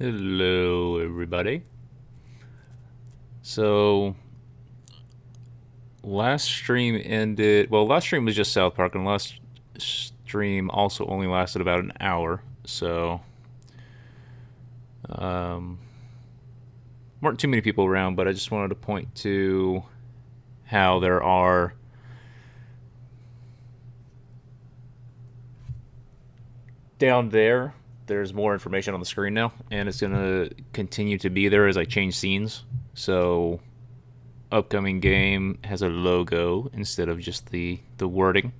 Hello, everybody. So, last stream ended. Well, last stream was just South Park, and last stream also only lasted about an hour. So, weren't too many people around, but I just wanted to point to how there are down there. There's more information on the screen now, and it's going to continue to be there as I change scenes. So, upcoming game has a logo instead of just the wording.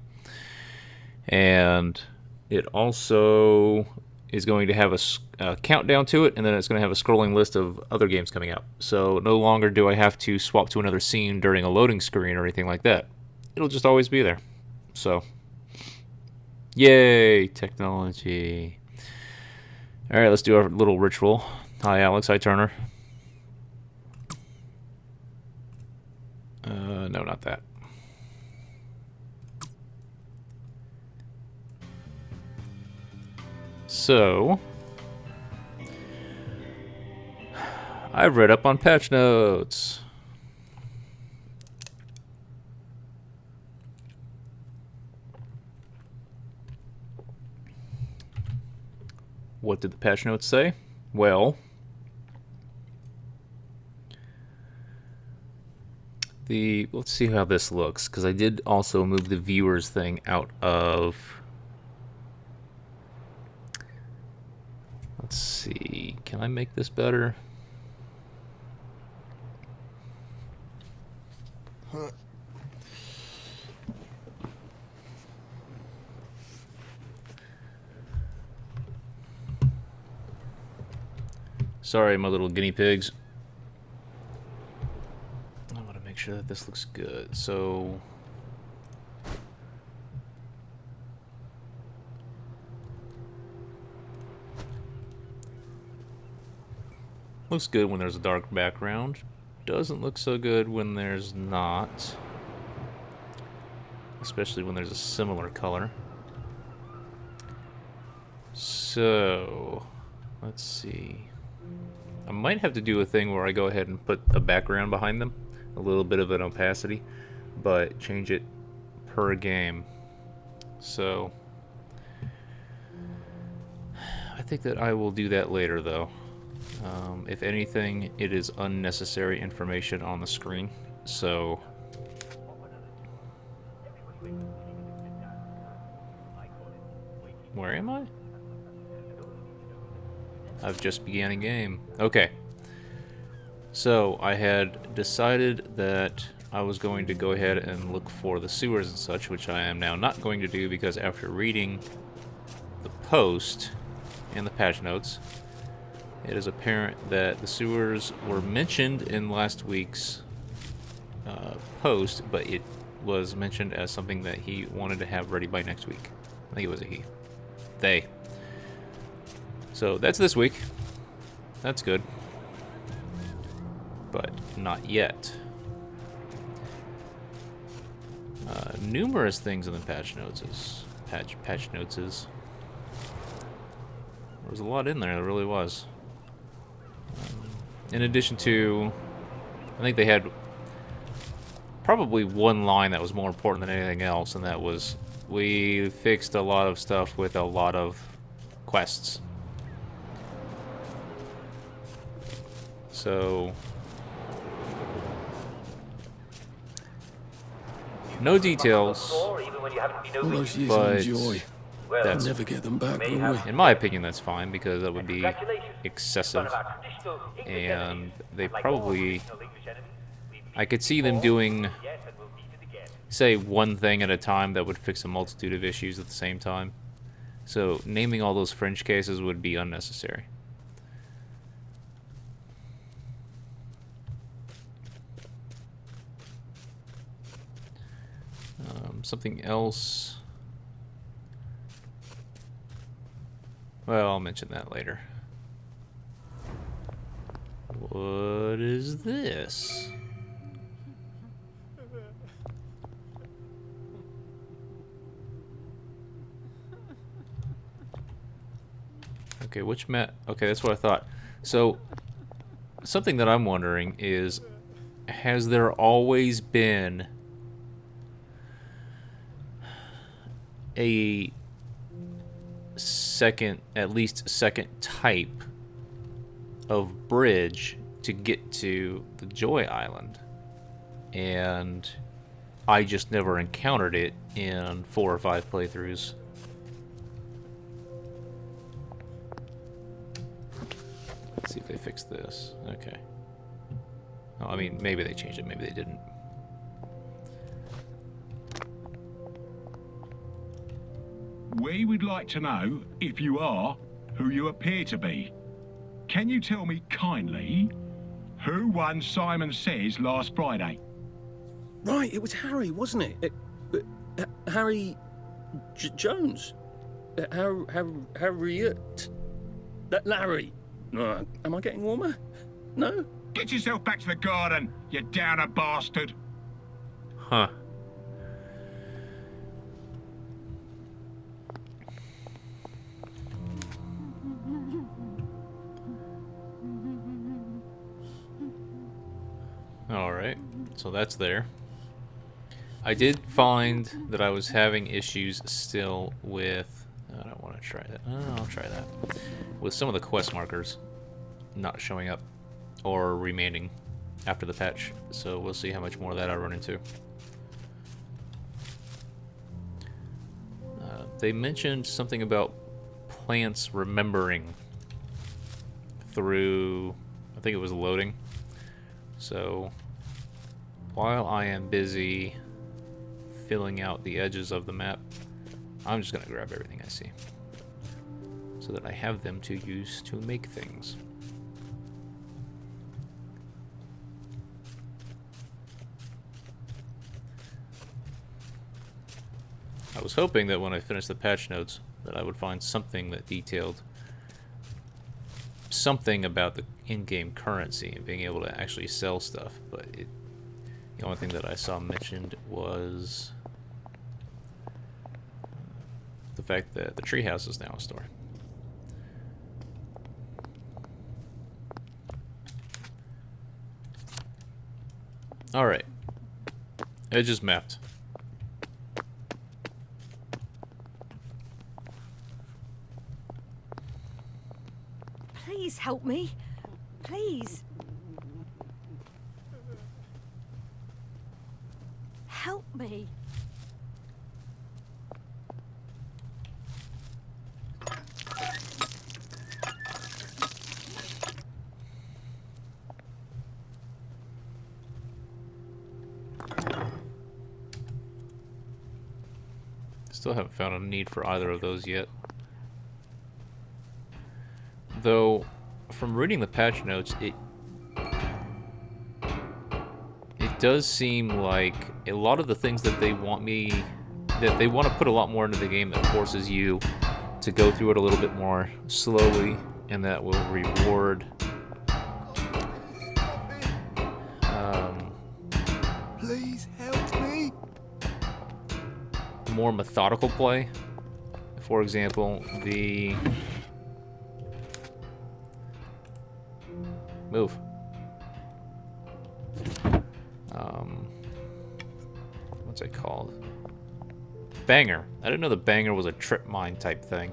And it also is going to have a countdown to it, and then it's going to have a scrolling list of other games coming out. So no longer do I have to swap to another scene during a loading screen or anything like that. It'll just always be there. So, yay, technology. All right, let's do our little ritual. Hi, Alex. Hi, Turner. No, not that. So, I've read up on patch notes. What did the patch notes say? Well, let's see how this looks, because I did also move the viewers thing out of. Let's see. Can I make this better? Sorry, my little guinea pigs. I want to make sure that this looks good. So, looks good when there's a dark background. Doesn't look so good when there's not. Especially when there's a similar color. So, let's see. I might have to do a thing where I go ahead and put a background behind them. A little bit of an opacity. But change it per game. So, I think that I will do that later, though. If anything, it is unnecessary information on the screen. So, where am I? I've just began a game. Okay. So, I had decided that I was going to go ahead and look for the sewers and such, which I am now not going to do because after reading the post and the patch notes, it is apparent that the sewers were mentioned in last week's post, but it was mentioned as something that he wanted to have ready by next week. I think it was a he. They. So that's this week. That's good. But not yet. Numerous things in the patch notes is patch notes is. There was a lot in there. There really was. In addition to, I think they had probably one line that was more important than anything else, and that was we fixed a lot of stuff with a lot of quests. So, no details, All those years of enjoy. That's, never get them back, will we? in my opinion, that's fine, because that would be excessive, and they probably, I could see them doing, say, one thing at a time that would fix a multitude of issues at the same time. So naming all those fringe cases would be unnecessary. Something else. Well, I'll mention that later. What is this? Okay, which map? Okay, that's what I thought. So, something that I'm wondering is, has there always been a second, at least second type of bridge to get to the Joy Island? And I just never encountered it in 4 or 5 playthroughs. Let's see if they fixed this. Okay. Oh, I mean, maybe they changed it, maybe they didn't. We would like to know, if you are, who you appear to be. Can you tell me kindly who won Simon Says last Friday? Right, it was Harry, wasn't it? Harry Jones. Harriet. Larry. Am I getting warmer? No? Get yourself back to the garden, you downer bastard. Huh. Alright, so that's there. I did find that I was having issues still with... I don't want to try that. Oh, I'll try that. With some of the quest markers not showing up or remaining after the patch. So we'll see how much more of that I run into. They mentioned something about plants remembering through... I think it was loading. So while I am busy filling out the edges of the map, I'm just going to grab everything I see so that I have them to use to make things. I was hoping that when I finished the patch notes that I would find something that detailed something about the in-game currency and being able to actually sell stuff, but the only thing that I saw mentioned was the fact that the treehouse is now a store. Alright. Edges mapped. Please help me. Please. Help me. Still haven't found a need for either of those yet. Though, from reading the patch notes, it does seem like a lot of the things that they want to put a lot more into the game that forces you to go through it a little bit more slowly, and that will reward Please help me. more methodical play. For example, the move. What's it called? Banger. I didn't know the banger was a trip mine type thing.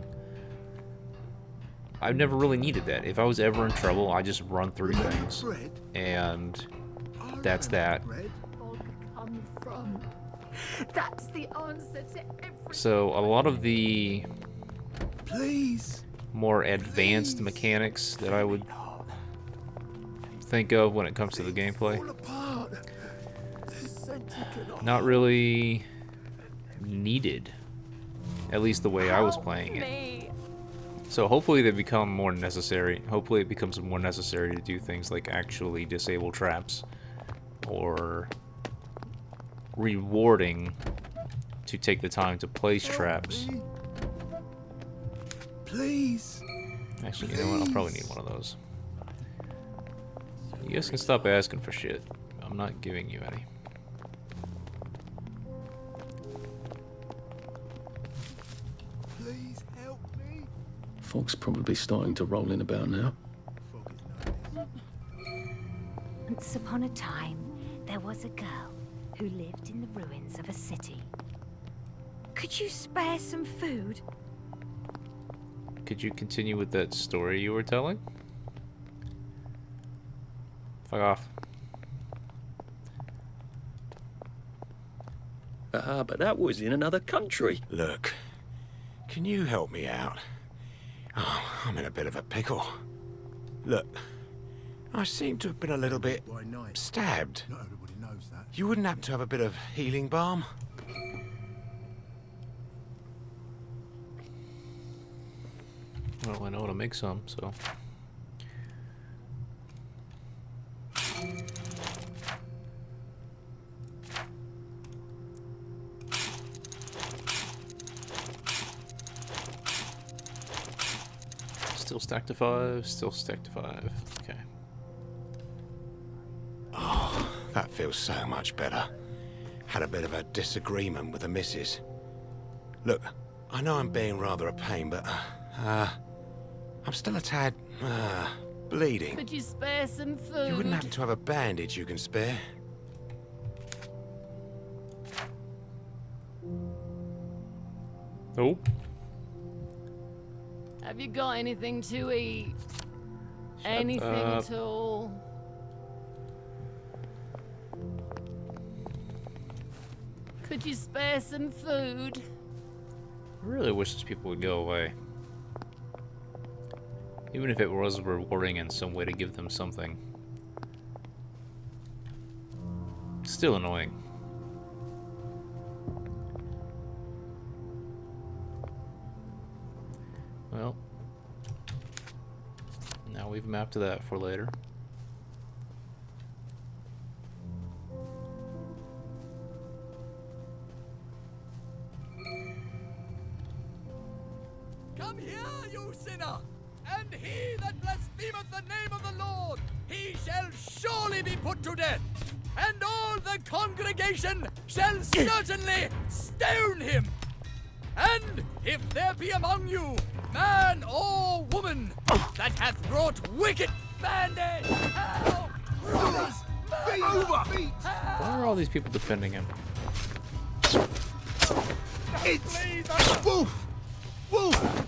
I've never really needed that. If I was ever in trouble, I just run through things. And that's that. That's the answer to every... So a lot of the Please. more advanced mechanics that I would think of when it comes to the gameplay, not really needed, at least the way I was playing it. So hopefully they become more necessary. Hopefully it becomes more necessary to do things like actually disable traps, or rewarding to take the time to place traps. Please. Actually, you know what? I'll probably need one of those. You guys can stop asking for shit. I'm not giving you any. Please help me. Fog's probably starting to roll in about now. Once upon a time, there was a girl who lived in the ruins of a city. Could you spare some food? Could you continue with that story you were telling? Fuck off. But that was in another country. Look, can you help me out? Oh, I'm in a bit of a pickle. Look, I seem to have been a little bit stabbed. Not everybody knows that. You wouldn't happen to have a bit of healing balm? Well, I know how to make some, so. Still stacked to 5, still stacked to 5. Okay. Oh, that feels so much better. Had a bit of a disagreement with the missus. Look, I know I'm being rather a pain, but, I'm still a tad, bleeding. Could you spare some food? You wouldn't happen to have a bandage you can spare? Oh. Have you got anything to eat? Anything up. at all? Could you spare some food? I really wish these people would go away. Even if it was rewarding in some way to give them something. Still annoying. Well, now we've mapped that for later. Come here, you sinner! And he that blasphemeth the name of the Lord, he shall surely be put to death! And all the congregation shall certainly stone him! And if there be among you man or woman that hath wrought wicked bandage, hell, rumors, Why are all these people defending him? it's Wolf! Wolf!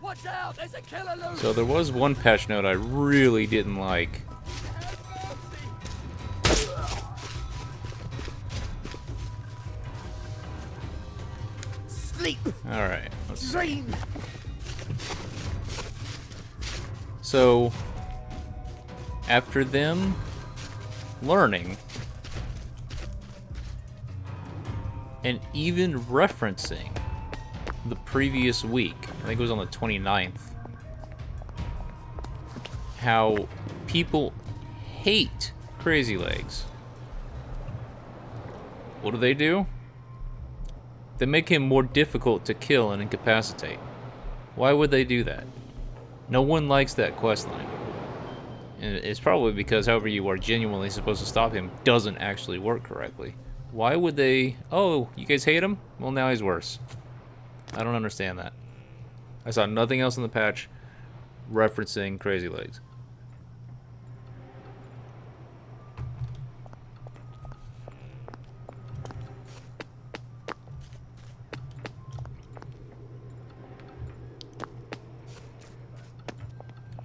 watch out, there's a killer loose! So there was one patch note I really didn't like. Have mercy. Sleep. Alright, let's see. Dream. So, after them learning and even referencing the previous week, I think it was on the 29th, how people hate Crazy Legs. What do? They make him more difficult to kill and incapacitate. Why would they do that? No one likes that questline. And it's probably because however you are genuinely supposed to stop him doesn't actually work correctly. Why would they... Oh, you guys hate him? Well, now he's worse. I don't understand that. I saw nothing else in the patch referencing Crazy Legs.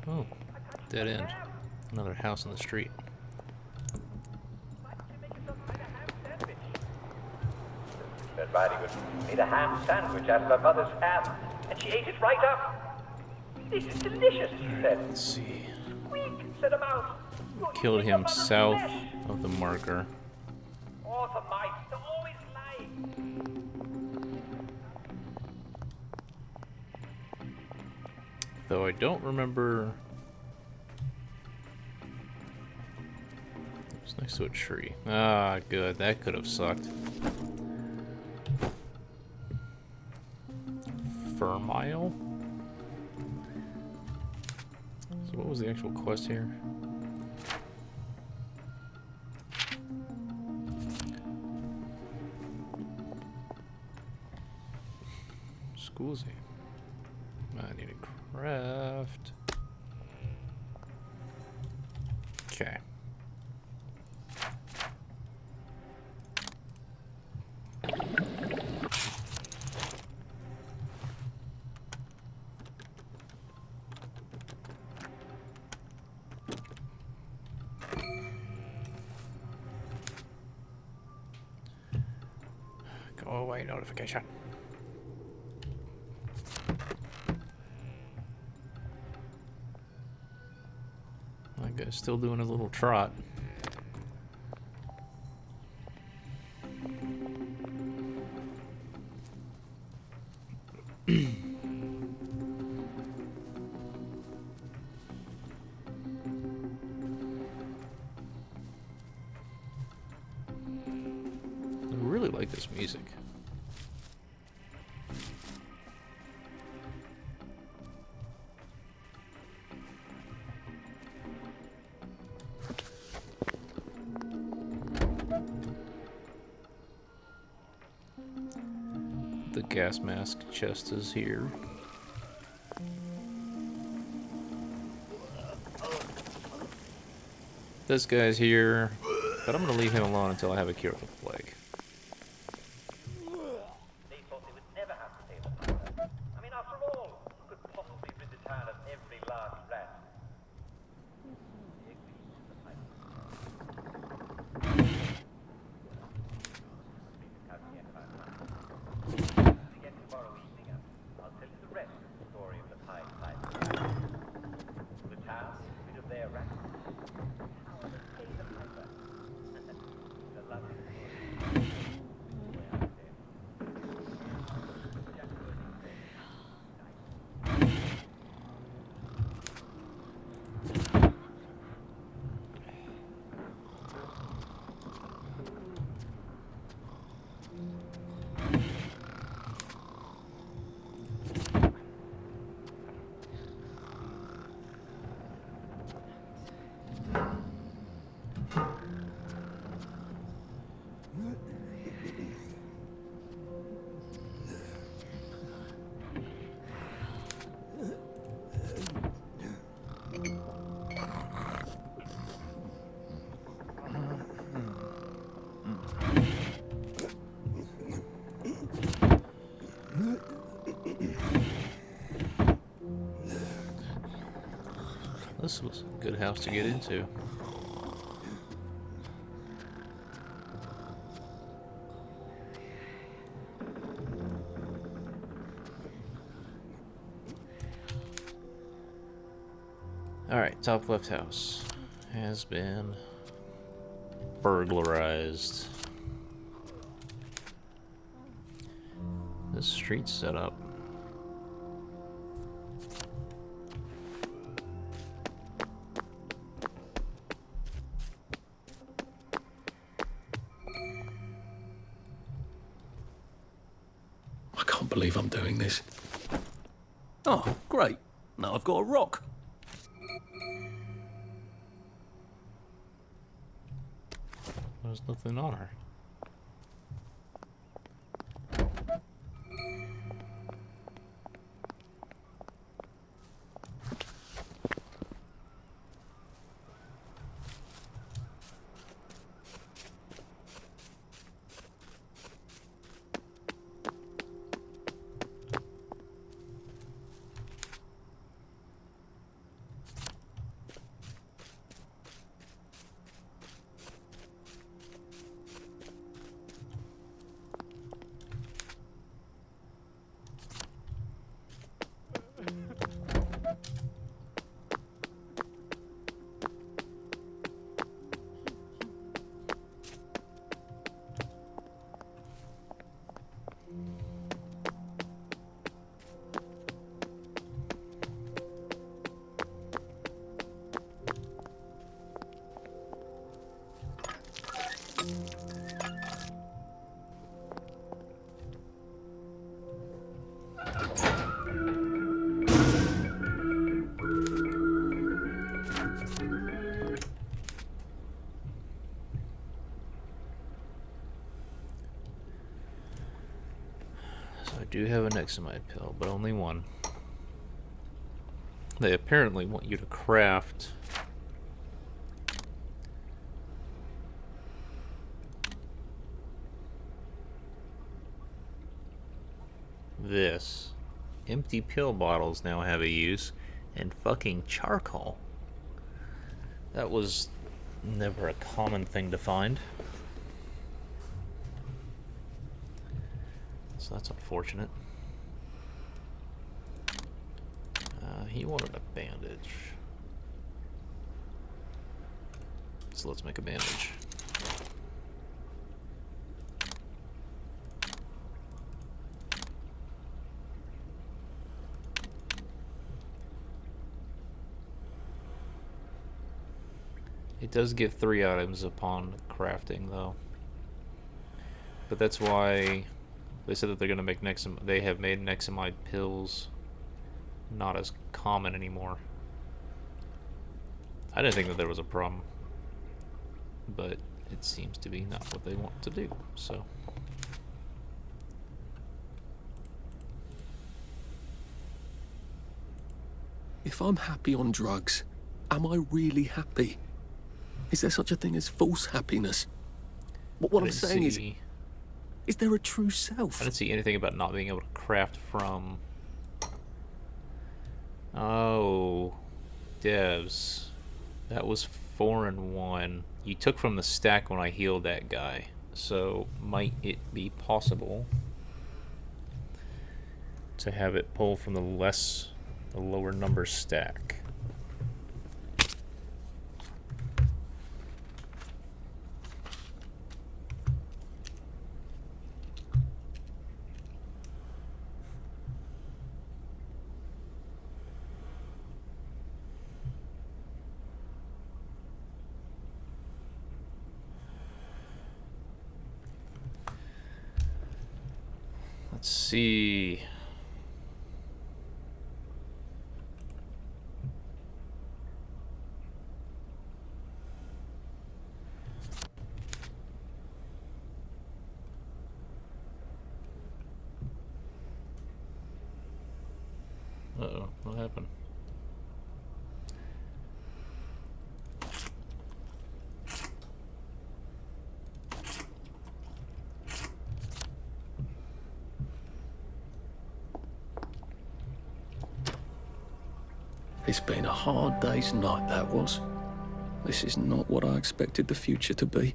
Oh, dead end. Another house on the street. Red Riding Hood made a ham sandwich out of her mother's ham, and she ate it right up. This is delicious, she said. Let's see. Squeak, said a mouse. You're Killed eating your him mother's south flesh. of the marker. Author mice, they're always lying. Though I don't remember... It's next to a tree. Ah, good. That could have sucked. Fermile? So what was the actual quest here? Schoolsy. I need a craft. Okay. Go away, notification. My guy's still doing a little trot. I really like this music. The gas mask chest is here. This guy's here, but I'm gonna leave him alone until I have a cure for the plague. They thought they would never have to pay the fine. I mean, after all, who could possibly rid the town of every last rat? They agreed to the pipe. Again tomorrow evening, I'll tell you the rest of the story of the Pied Piper. The town, rid of their rats. How will they pay the piper? The lovely story. Way out there. Jack Burning said, This was a good house to get into. Alright, top left house has been burglarized. This street's set up. I can't believe I'm doing this. Oh, great. Now I've got a rock. There's nothing on her. I do have an Examite pill, but only one. They apparently want you to craft this. Empty pill bottles now have a use, and fucking charcoal. That was never a common thing to find. So that's unfortunate. He wanted a bandage. So let's make a bandage. It does give 3 items upon crafting, though. But that's why they said that they're gonna make they have made Nexamide pills not as common anymore. I didn't think that there was a problem, but it seems to be not what they want to do, so. If I'm happy on drugs, am I really happy? Is there such a thing as false happiness? What I'm saying is there a true self? I didn't see anything about not being able to craft from... Oh, devs. That was 4 and 1. You took from the stack when I healed that guy. So, might it be possible to have it pull from the lower number stack? Let's see. Uh-oh, what happened? It's been a hard day's night, that was. This is not what I expected the future to be.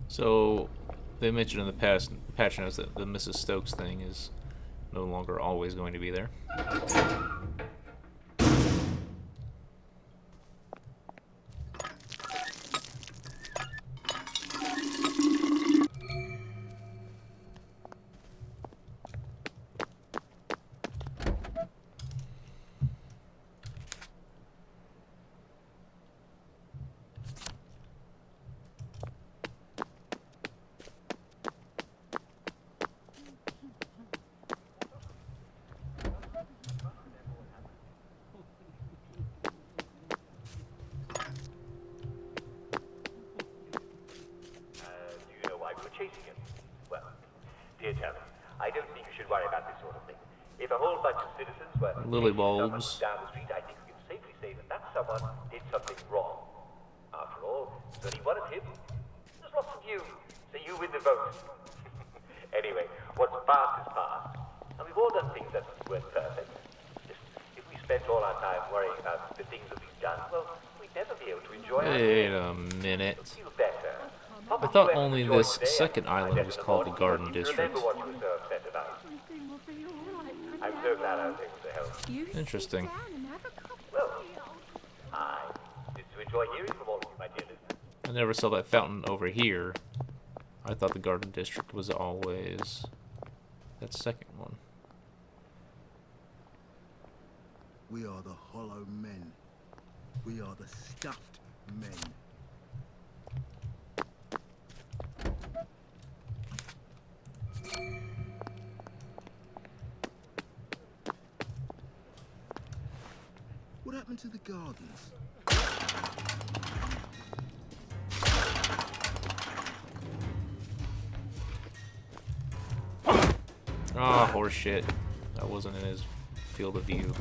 So, they mentioned in the past patch notes that the Mrs. Stokes thing is no longer always going to be there. chasing him. Well, dear Terry, I don't think you should worry about this sort of thing. If a whole bunch of citizens were Lily chasing someone bulbs. down the street, I think we can safely say that that someone did something wrong. After all, there's only one of him. There's lots of you, so you win the vote. Anyway, what's past is past. And we've all done things that weren't perfect. Listen, if we spent all our time worrying about the things that we've done, well, we'd never be able to enjoy Wait ourselves. a minute. Feel better. I thought only this second island was called the Garden District. Remember what you were so upset about. I'm so glad I was able to help. Interesting. Well, I just to enjoy hearing from all of you, my dear listeners. I never saw that fountain over here. I thought the Garden District was always that second one. We are the hollow men. We are the stuffed men. What happened to the gardens? Ah, oh, horse shit. That wasn't in his field of view.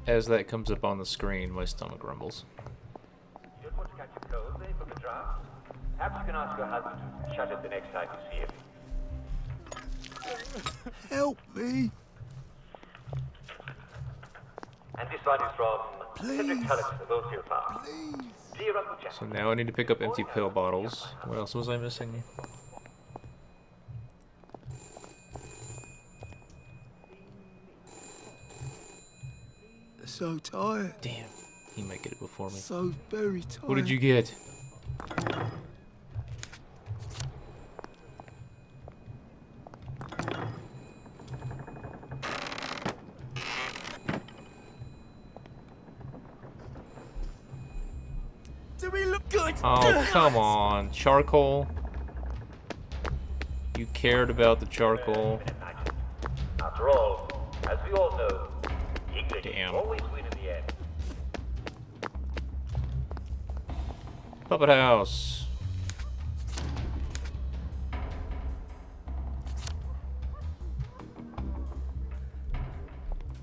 As that comes up on the screen, my stomach rumbles. You don't want to catch a cold, eh, from the draft? Perhaps you can ask your husband to shut it the next time you see him. Help me! And this one is from Cedric Tullett of Old Farm. Please! Dear Uncle Jack. So now I need to pick up empty pill bottles. What else was I missing? So tired. Damn, he might get it before me. So very tired. What did you get? Do we look good? Oh, come on. Charcoal? You cared about the charcoal. After all, as we all know, English Damn. always win in the end. Puppet house.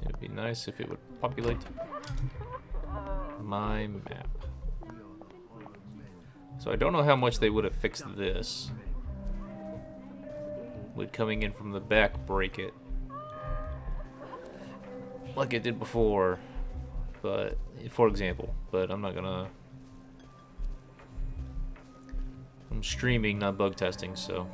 It'd be nice if it would populate my map. So I don't know how much they would have fixed this. Would coming in from the back break it? Like it did before. But, for example. But I'm not gonna... I'm streaming, not bug testing, so...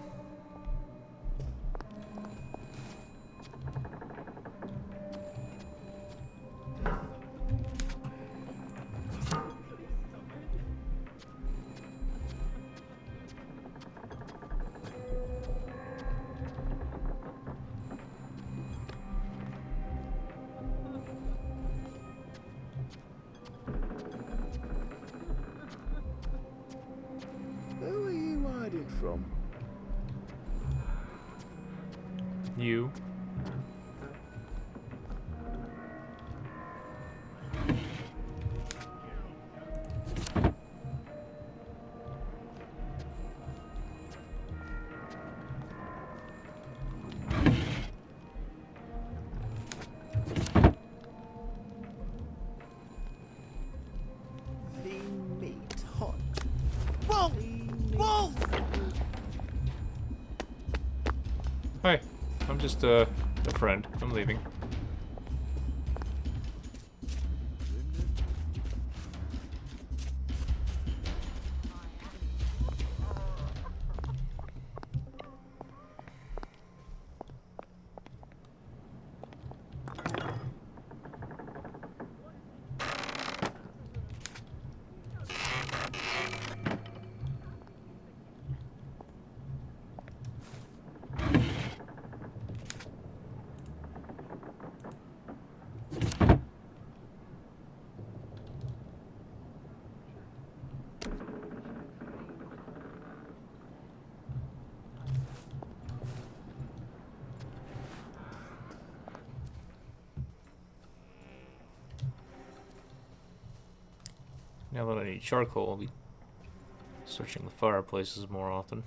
Who are you hiding from? You. The meat hot. Wolf! Wolf! Hi. I'm just a friend. I'm leaving. Now that I need charcoal, I'll be searching the fireplaces more often.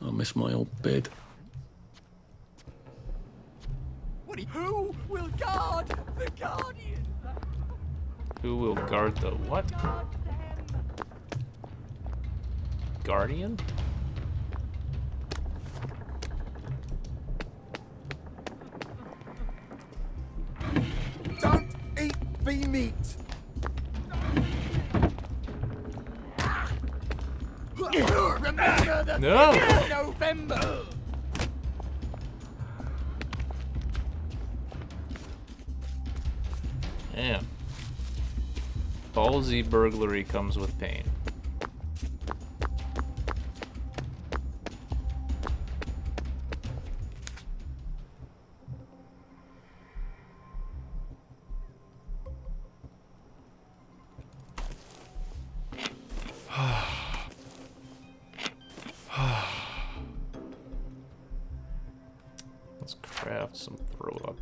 I miss my old bed. Who will guard the Guardians? Who will guard the what? Guardian? Don't eat the meat. Remember the No. 5th of November. Damn. Ballsy burglary comes with pain. Let's craft some throw up.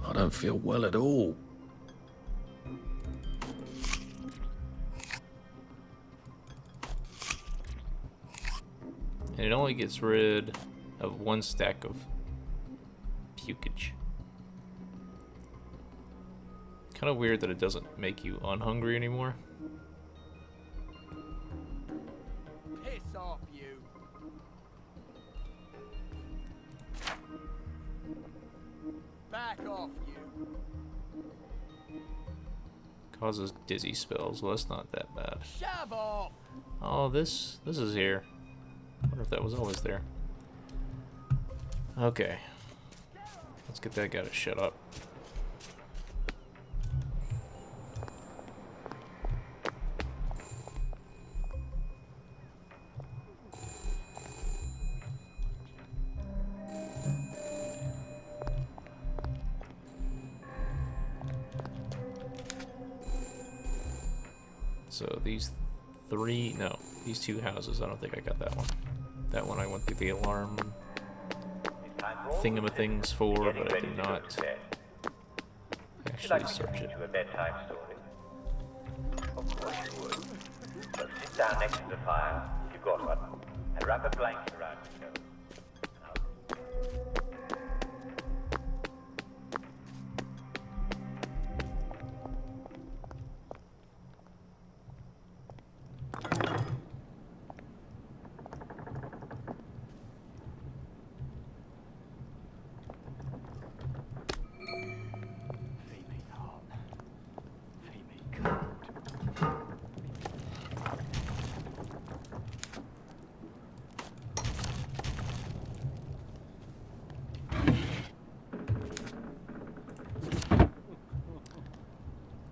I don't feel well at all. And it only gets rid of 1 stack of pukage. Kind of weird that it doesn't make you unhungry anymore. Piss off, you. Back off, you. Causes dizzy spells. Well, that's not that bad. Shove off. Oh, this is here. I wonder if that was always there. Okay. Let's get that guy to shut up. So these these 2 houses, I don't think I got that one. That one I went through the alarm thingamathings for, but I did not actually search it. To a bedtime story? Of course you would. Well, sit down next to the fire, if you've got one, and wrap a blanket around yourself.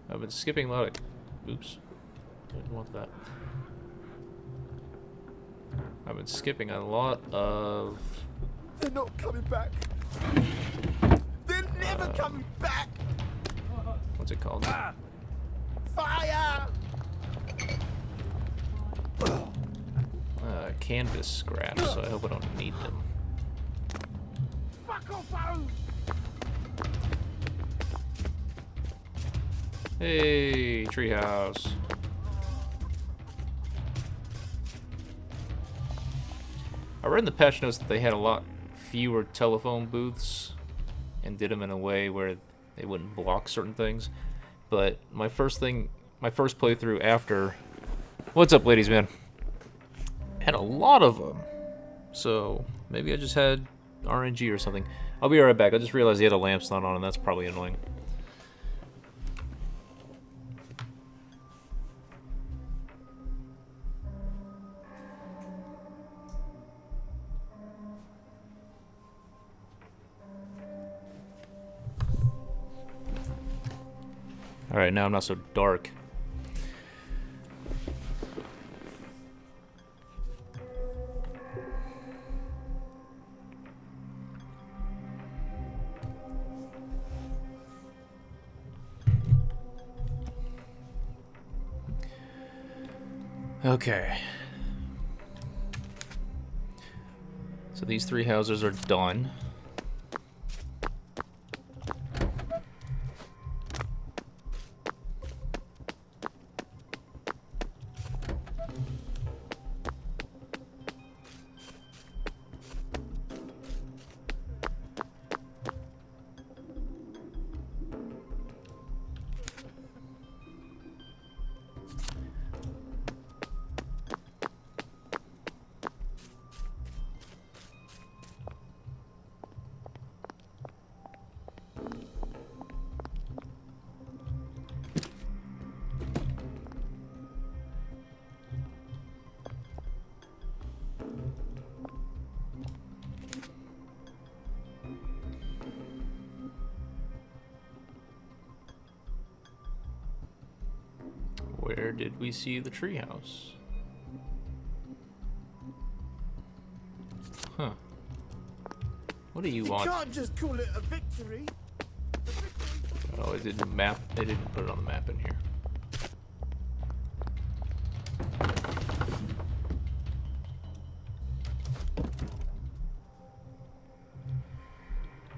I've been skipping a lot of... Oops. Didn't want that. I've been skipping a lot of... They're not coming back. They're never coming back. What's it called? Fire! Canvas scraps, so I hope I don't need them. Fuck off, Hey, treehouse. I read in the patch notes that they had a lot fewer telephone booths and did them in a way where they wouldn't block certain things. But my first playthrough after... What's up, ladies, man? Had a lot of them. So maybe I just had RNG or something. I'll be right back. I just realized the other lamp's not on, and that's probably annoying. Alright, now I'm not so dark. Okay. So these 3 houses are done. Where did we see the treehouse? Huh. What do you want? You can't just call it a victory. Oh, it didn't map. They didn't put it on the map in here.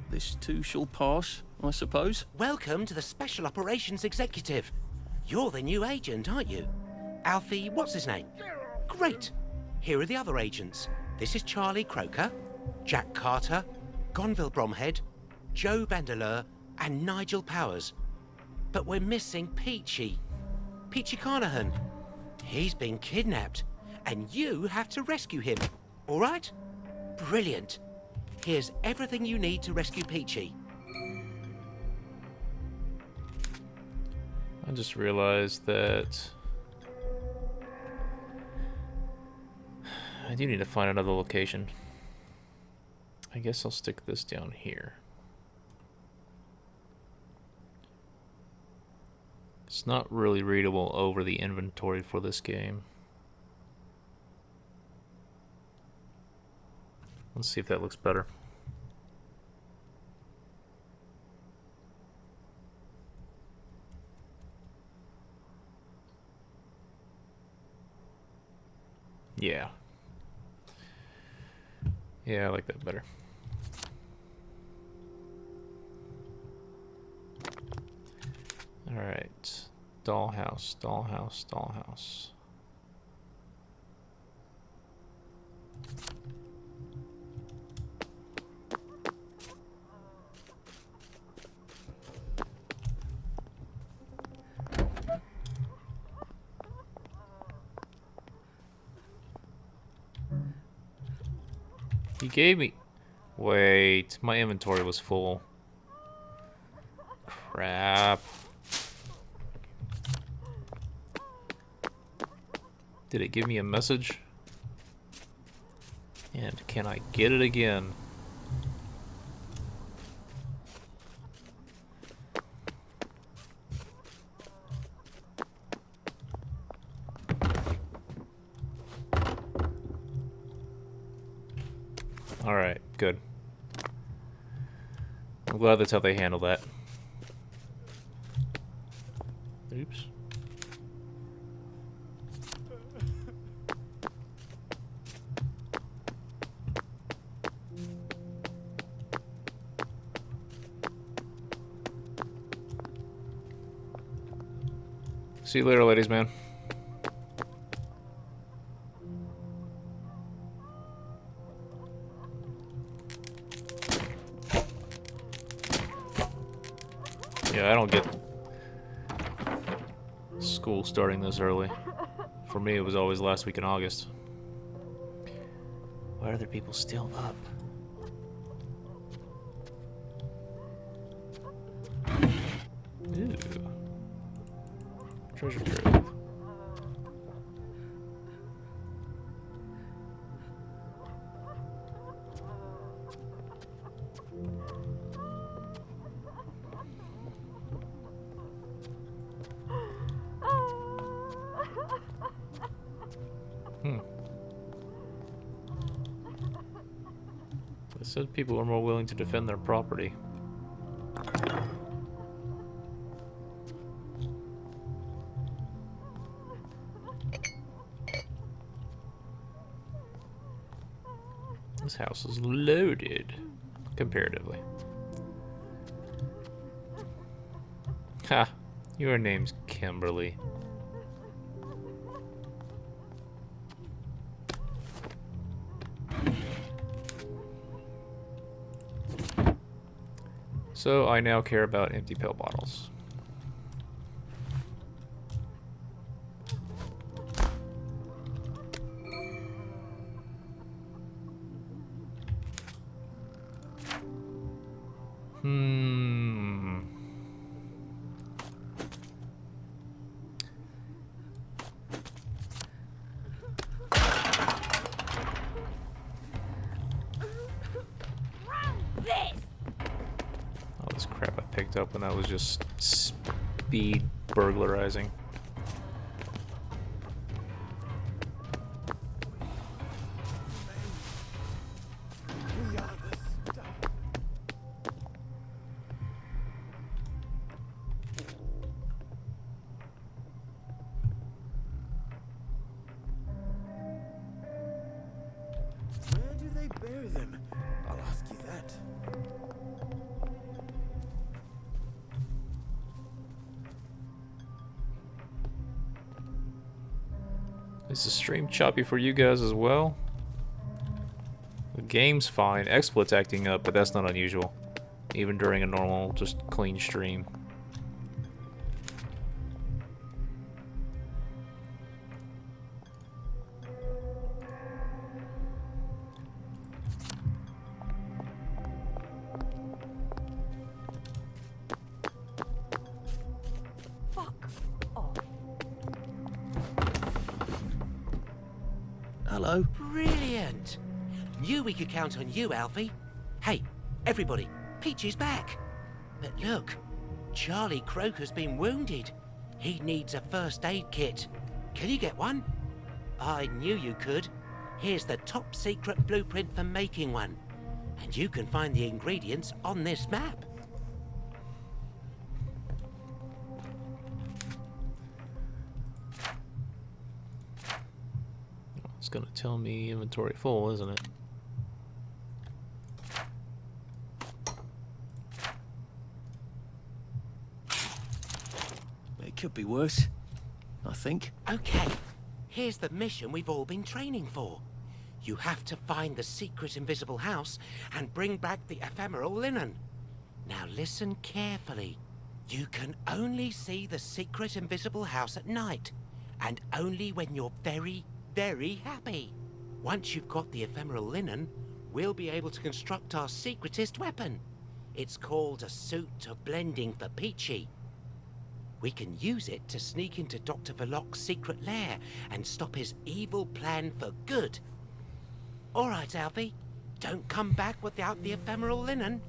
This too shall pass, I suppose. Welcome to the Special Operations Executive. You're the new agent, aren't you? Alfie, what's his name? Great. Here are the other agents. This is Charlie Croker, Jack Carter, Gonville Bromhead, Joe Vandeleur, and Nigel Powers. But we're missing Peachy. Peachy Carnahan. He's been kidnapped, and you have to rescue him. All right? Brilliant. Here's everything you need to rescue Peachy. I just realized that I do need to find another location. I guess I'll stick this down here. It's not really readable over the inventory for this game. Let's see if that looks better. Yeah. Yeah, I like that better. Alright. Dollhouse, dollhouse, dollhouse. He gave me... Wait, my inventory was full. Crap. Did it give me a message? And can I get it again? Alright, good. I'm glad that's how they handle that. Oops. See you later, ladies, man. Yeah, I don't get school starting this early. For me, it was always last week in August. Why are other people still up? Ew. Treasure trove. It said people are more willing to defend their property. This house is loaded, comparatively. Ha! Your name's Kimberly. So I now care about empty pill bottles. All this crap I picked up when I was just speed burglarizing. Where do they bury them? I'll ask you that. Is the stream choppy for you guys as well? The game's fine. XSplit's acting up, but that's not unusual. Even during a normal, just clean stream. Hello. Brilliant! Knew we could count on you, Alfie. Hey, everybody, Peach is back. But look, Charlie Croker's been wounded. He needs a first aid kit. Can you get one? I knew you could. Here's the top secret blueprint for making one. And you can find the ingredients on this map. It's gonna tell me inventory full, isn't it? It could be worse, I think. Okay, here's the mission we've all been training for. You have to find the secret invisible house and bring back the ephemeral linen. Now listen carefully. You can only see the secret invisible house at night, and only when you're very, very happy. Once you've got the ephemeral linen, we'll be able to construct our secretist weapon. It's called a suit of blending for Peachy. We can use it to sneak into Dr. Verloc's secret lair and stop his evil plan for good. All right, Alfie. Don't come back without the ephemeral linen.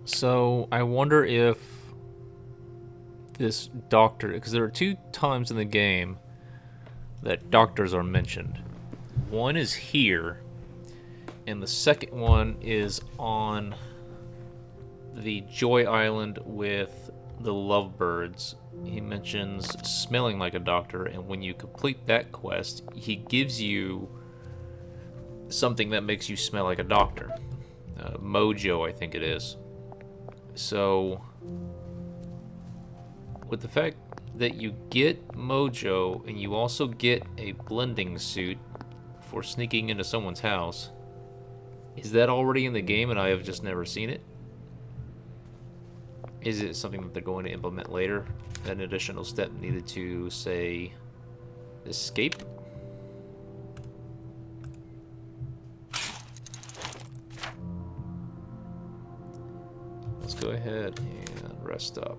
So I wonder if this doctor, because there are 2 times in the game that doctors are mentioned. One is here, and the second one is on the Joy Island with the lovebirds. He mentions smelling like a doctor, and when you complete that quest, he gives you something that makes you smell like a doctor. Mojo, I think it is. So, with the fact that you get Mojo, and you also get a blending suit for sneaking into someone's house, is that already in the game and I have just never seen it? Is it something that they're going to implement later? An additional step needed to, say, escape? Let's go ahead and rest up.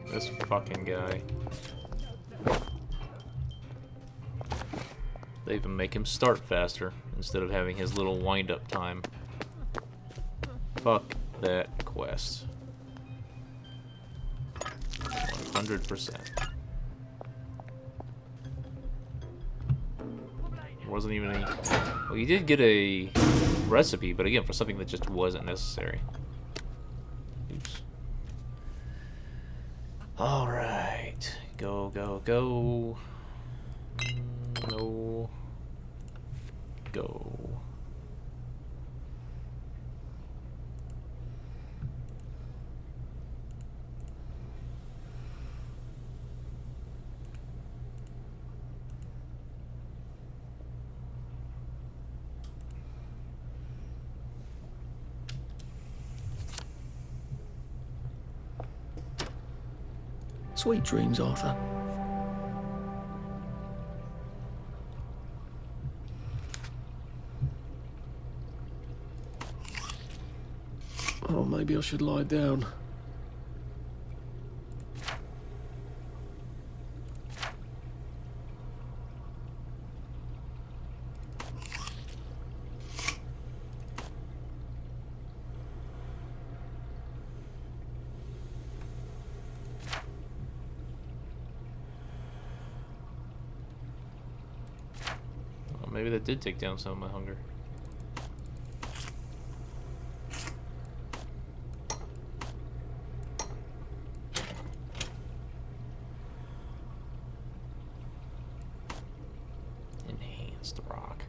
This fucking guy. They even make him start faster instead of having his little wind-up time. Fuck that quest. 100%. Wasn't even any... Well, you did get a recipe, but again, for something that just wasn't necessary. Oops. Alright. Go, go, go. No. Go. Sweet dreams, Arthur. Oh, maybe I should lie down. Well, maybe that did take down some of my hunger. Enhanced rock.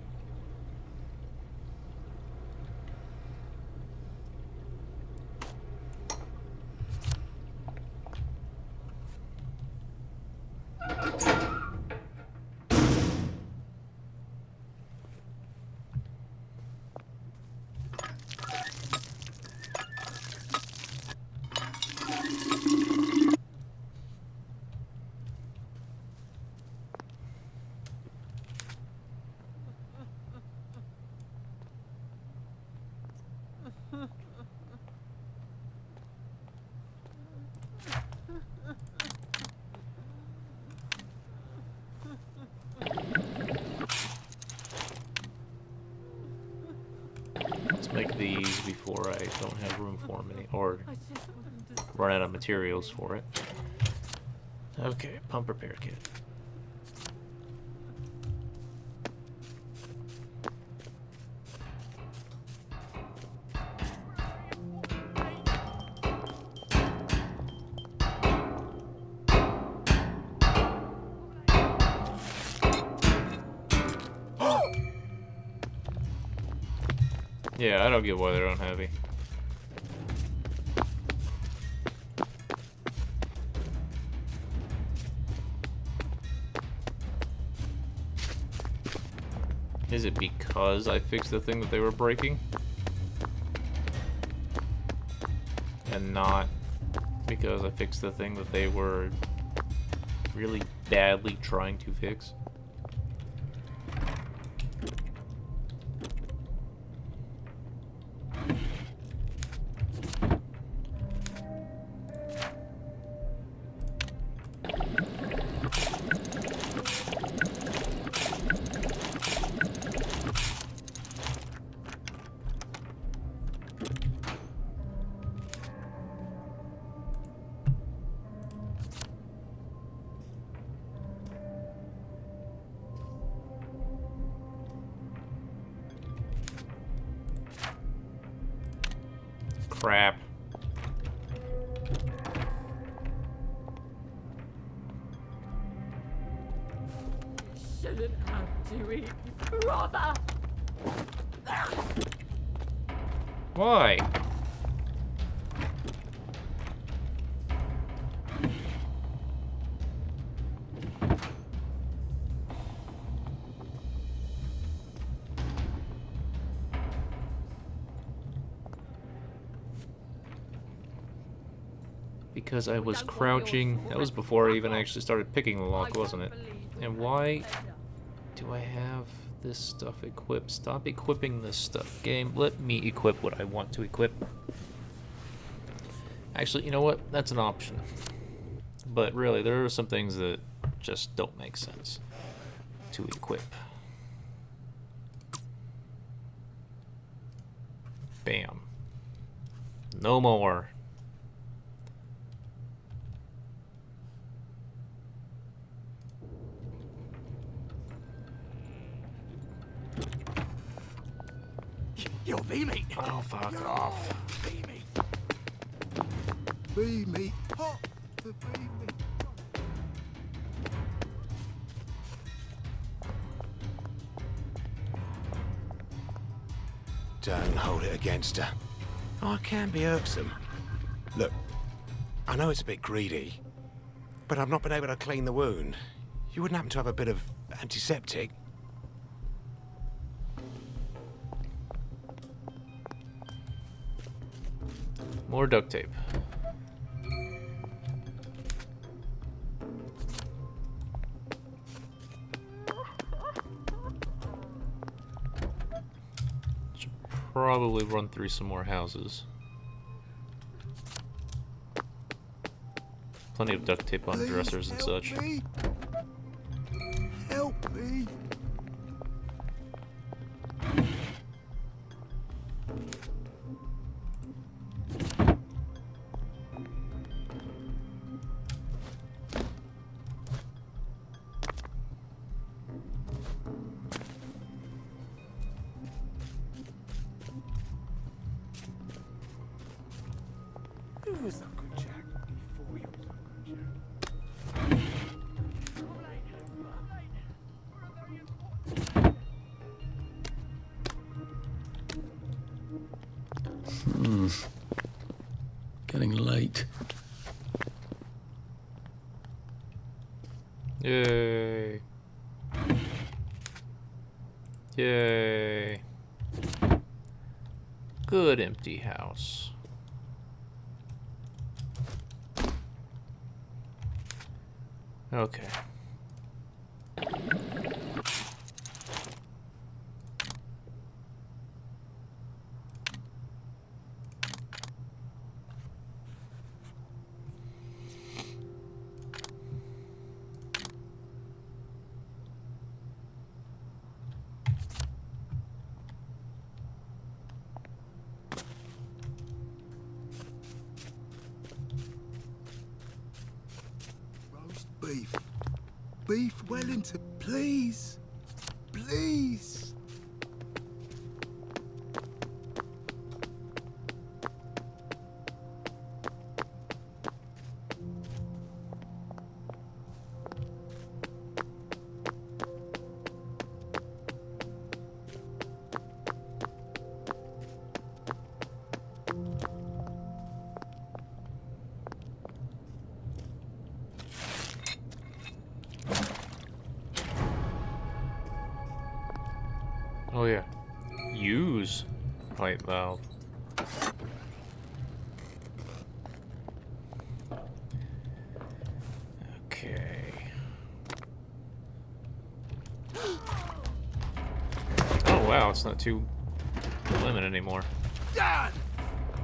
Let's make these before I don't have room for them or run out of materials for it. Okay, pump repair kit. Yeah, I don't get why they're unheavy. Is it because I fixed the thing that they were breaking? And not because I fixed the thing that they were really badly trying to fix? Crap. Shouldn't have to eat, brother. Why? Because I was crouching. That was before I even actually started picking the lock, wasn't it? And why do I have this stuff equipped? Stop equipping this stuff. Game, let me equip what I want to equip. Actually, you know what? That's an option. But really, there are some things that just don't make sense to equip. Bam. No more. You're V-meat. Oh, fuck off. V-meat. V-meat. Hot for V-meat. Don't hold it against her. I can be irksome. Look, I know it's a bit greedy, but I've not been able to clean the wound. You wouldn't happen to have a bit of antiseptic? More duct tape. probably run through some more houses. Plenty of duct tape on dressers and such. Me. Help me. It was Uncle Jack before he was Uncle Jack. Getting late. Yay. Yay. Good empty house. Okay. Roast beef. Beef Wellington, please. Please. Oh yeah. Use pipe valve. Okay. Oh wow, it's not too limited anymore. Dad!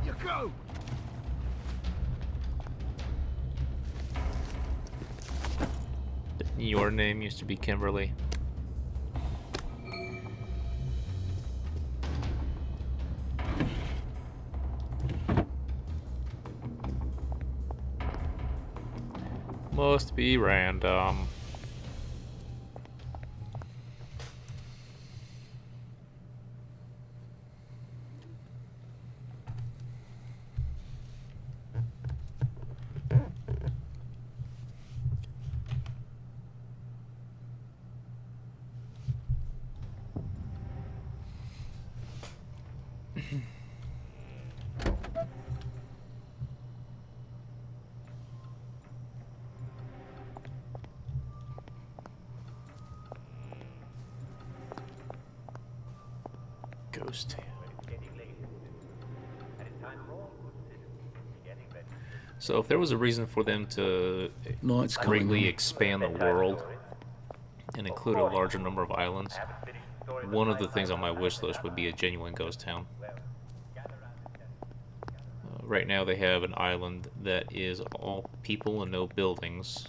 You go! Your name used to be Kimberly. Must be random. Ghost town. So if there was a reason for them to greatly expand the world and include a larger number of islands, one of the things on my wish list would be a genuine ghost town. Right now they have an island that is all people and no buildings,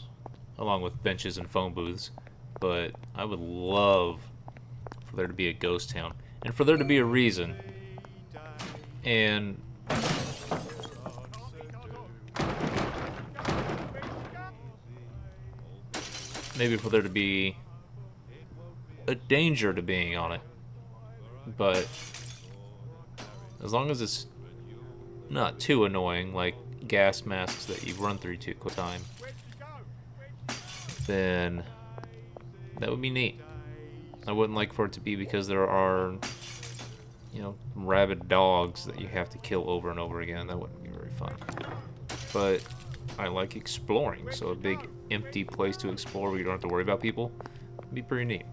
along with benches and phone booths, but I would love for there to be a ghost town. And for there to be a reason, and maybe for there to be a danger to being on it, but as long as it's not too annoying, like gas masks that you run through too quick time, then that would be neat. I wouldn't like for it to be because there are, you know, rabid dogs that you have to kill over and over again. That wouldn't be very fun. But I like exploring, so a big empty place to explore where you don't have to worry about people would be pretty neat.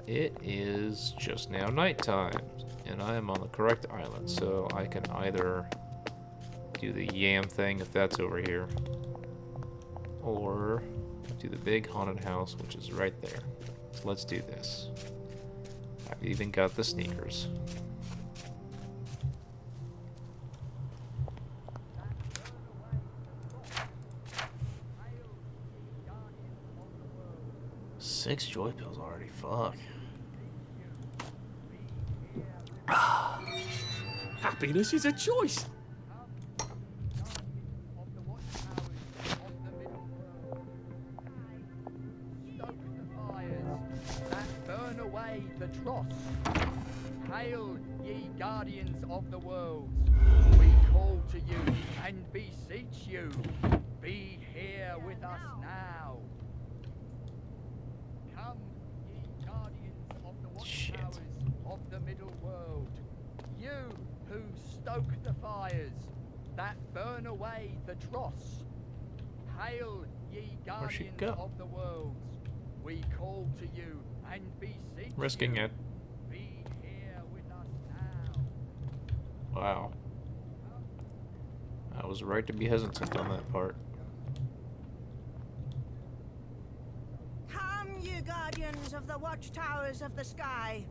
It is just now nighttime, and I am on the correct island, so I can either do the yam thing if that's over here, or do the big haunted house, which is right there. So let's do this. I've even got the sneakers. Six joy pills already, fuck. Happiness is a choice. Burn away the dross. Hail, ye guardians of the world. We call to you and beseech you. Be here with us now. Come, ye guardians of the watchtowers of the middle world. You who stoke the fires that burn away the dross. Hail, ye guardians of the world. We call to you and beseech Risking you. it. Be here with us now. Wow. I was right to be hesitant on that part. Come, you guardians of the watchtowers of the sky,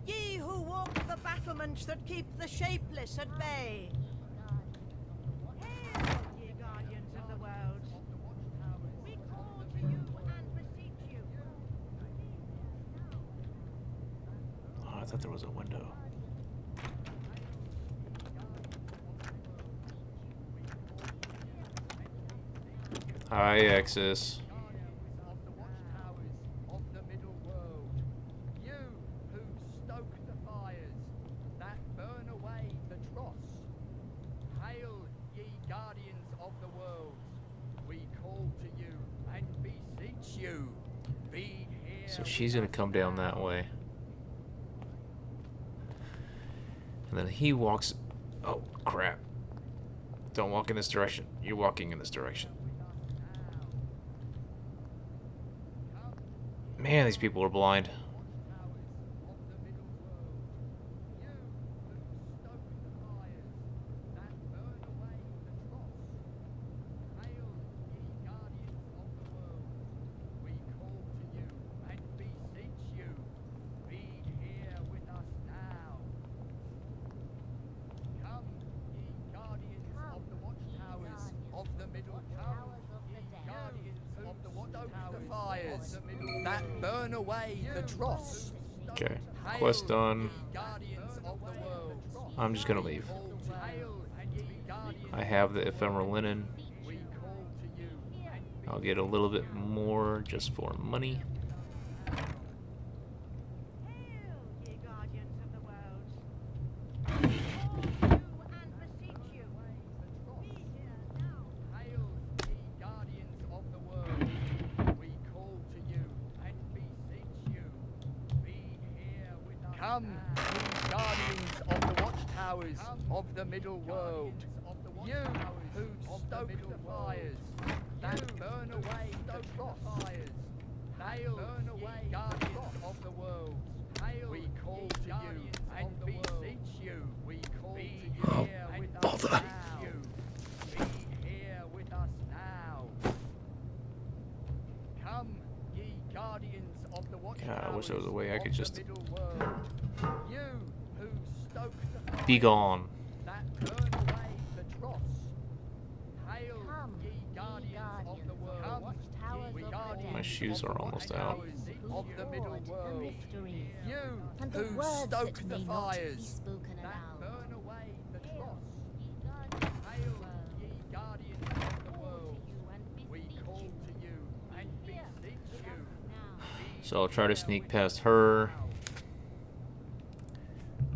ye who walk the battlements that keep the shapeless at bay. Hail, ye guardians of the world. We call to you and beseech you. Oh, I thought there was a window. Hi, Eksys. So she's gonna come down that way. And then he walks... Oh, crap. Don't walk in this direction. You're walking in this direction. Man, these people are blind. That burn away the dross. Okay, quest done. I'm just gonna leave. I have the ephemeral linen. I'll get a little bit more just for money. Come, ye guardians of the watchtowers of the middle world. You who stoke the fires that burn away the fires. Hail, burn away guardians of the world. We call to you and beseech you. We call to you here with us now. Be here with us now. Come, ye guardians of the watchtowers. God, I wish there was a way I could just You who stoke the be gone. that burn away the dross. Hail, ye guardians of the world. Come, ye guardians My shoes are almost out. of the middle world. You And the who words stoke that the may not be fires spoken that aloud. burn away the dross. Hail, ye guardians of the world. We call to you and beseech you. So I'll try to sneak past her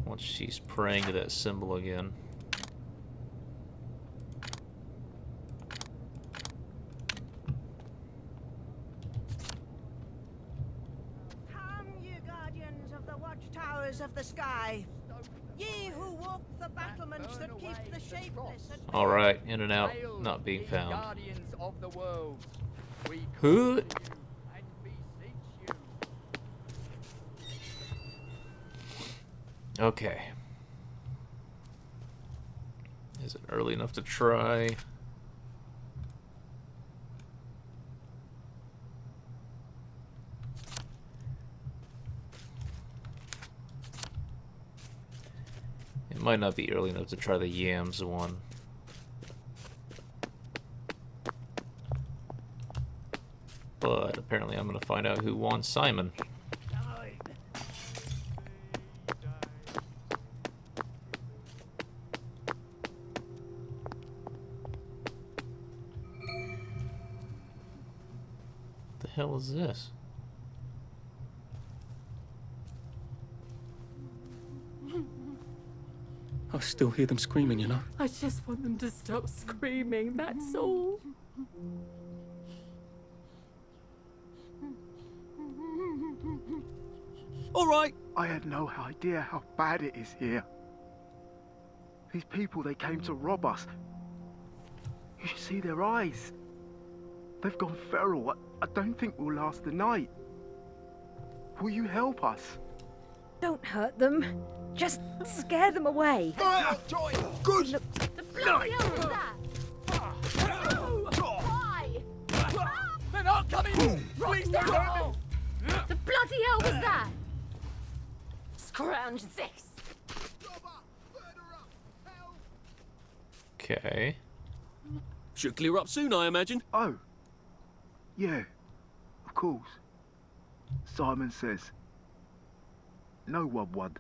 once she's praying to that symbol again. Come, you guardians of the watchtowers of the sky, ye who walk the battlements that keep the shapeless at bay. Alright, in and out, not being found. Guardians of the world. We call Who? to you and beseech you. Okay. Is it early enough to try? It might not be early enough to try the yams one. But apparently I'm going to find out who wants Simon. What the hell is this? I still hear them screaming, you know? I just want them to stop screaming, that's all. All right. I had no idea how bad it is here. These people, they came to rob us. You should see their eyes. They've gone feral. I don't think we'll last the night. Will you help us? Don't hurt them. Just scare them away. Good. The bloody hell was that? Why? They're not coming! Please don't hurt me! The bloody hell was that? Scrounge this. Okay. Should clear up soon, I imagine. Oh. Yeah. Of course. Simon says. No one won.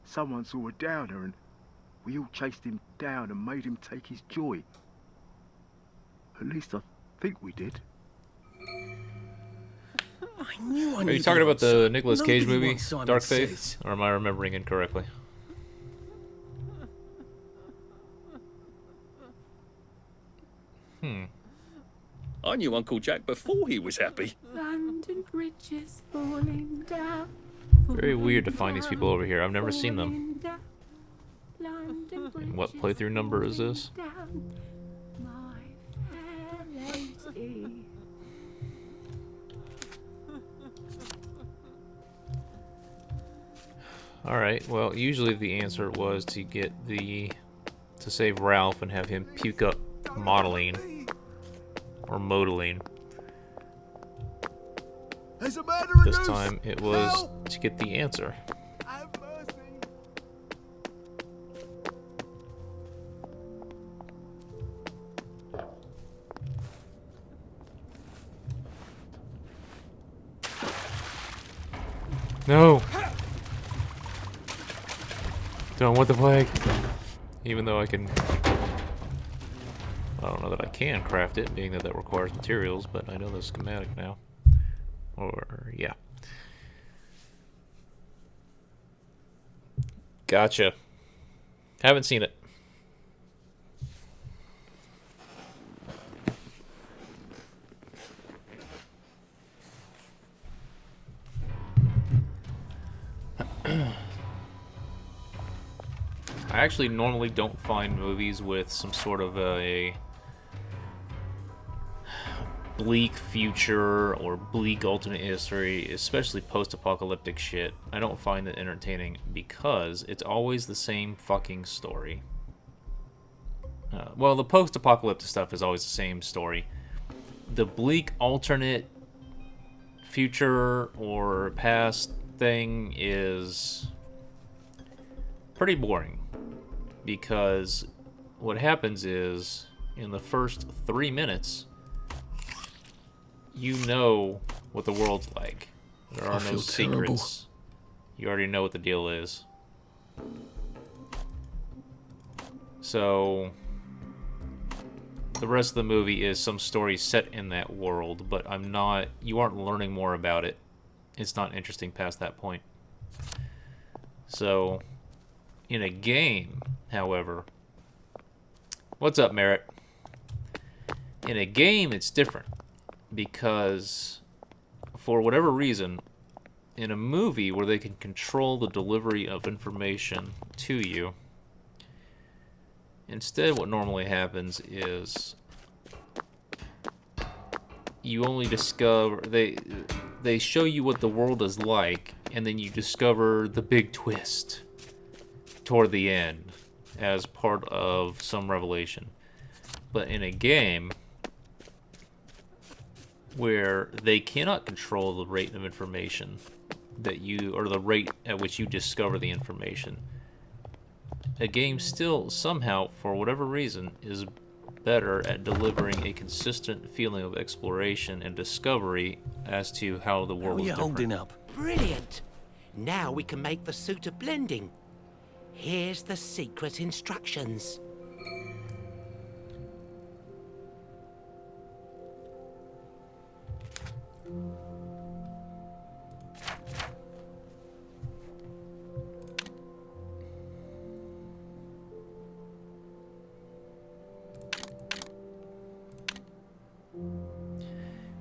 Someone saw a downer and we all chased him down and made him take his joy. At least I think we did. I knew I Are knew you talking about the Nicolas Cage Nobody movie, wants Simon Dark Faith? Says. Or am I remembering incorrectly? I knew Uncle Jack before he was happy. London bridges falling down. Very weird to find these people over here. I've never seen them. London And what playthrough number is this? down. My fair lady. Alright, well, usually the answer was to get to save Ralph and have him puke up modeling. Or modeling. There's a murderer This loose. time it was Help! to get the answer. Have mercy. No! Don't want the plague. Even though I can... I don't know that I can craft it, being that that requires materials, but I know the schematic now. Or, yeah. Gotcha. Haven't seen it. I actually normally don't find movies with some sort of a bleak future or bleak alternate history, especially post-apocalyptic shit. I don't find it entertaining because it's always the same fucking story. Well, the post-apocalyptic stuff is always the same story. The bleak alternate future or past thing is pretty boring because what happens is in the first 3 minutes you know what the world's like. There are no secrets. Terrible. You already know what the deal is. So the rest of the movie is some story set in that world, but you aren't learning more about it. It's not interesting past that point. So in a game, however, what's up, Merritt? In a game, it's different. Because, for whatever reason, in a movie where they can control the delivery of information to you, instead what normally happens is you only discover... They show you what the world is like, and then you discover the big twist toward the end as part of some revelation. But in a game where they cannot control the rate of information that you, or the rate at which you discover the information, a game still somehow, for whatever reason, is better at delivering a consistent feeling of exploration and discovery as to how the world is different. Holding up? Brilliant! Now we can make the suit of blending. Here's the secret instructions.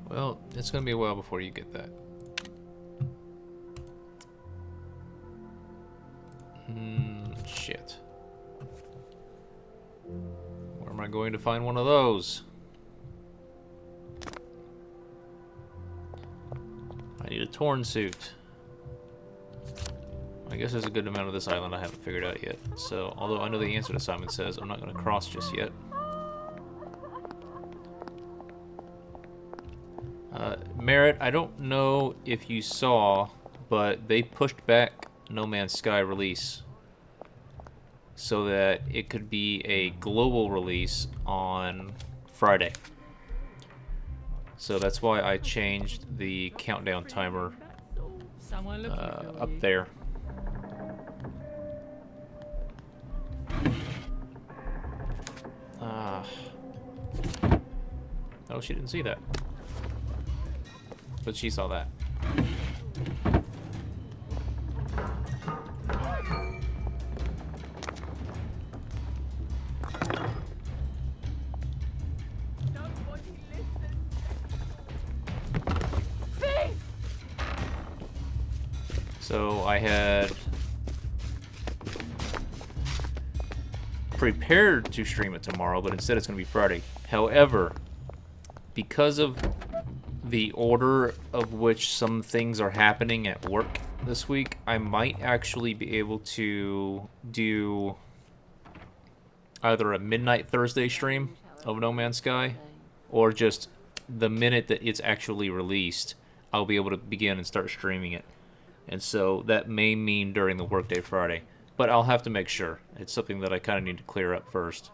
Well, it's gonna be a while before you get that. Shit. Where am I going to find one of those? I need a torn suit. I guess there's a good amount of this island I haven't figured out yet. So, although I know the answer to Simon Says, I'm not going to cross just yet. Merritt, I don't know if you saw, but they pushed back No Man's Sky release so that it could be a global release on Friday. So that's why I changed the countdown timer up there. Oh, she didn't see that. But she saw that. So I had prepared to stream it tomorrow, but instead it's going to be Friday. However, because of the order of which some things are happening at work this week, I might actually be able to do either a midnight Thursday stream of No Man's Sky, or just the minute that it's actually released, I'll be able to begin and start streaming it. And so that may mean during the workday Friday, but I'll have to make sure. It's something that I kind of need to clear up first.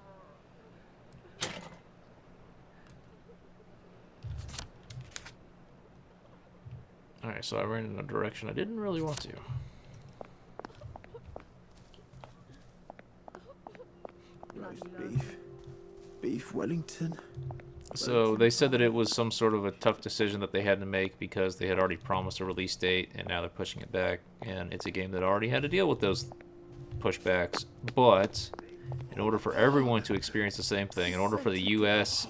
Alright, so I ran in a direction I didn't really want to. Roast beef. Beef Wellington. So they said that it was some sort of a tough decision that they had to make because they had already promised a release date and now they're pushing it back. And it's a game that already had to deal with those pushbacks. But in order for everyone to experience the same thing, in order for the US,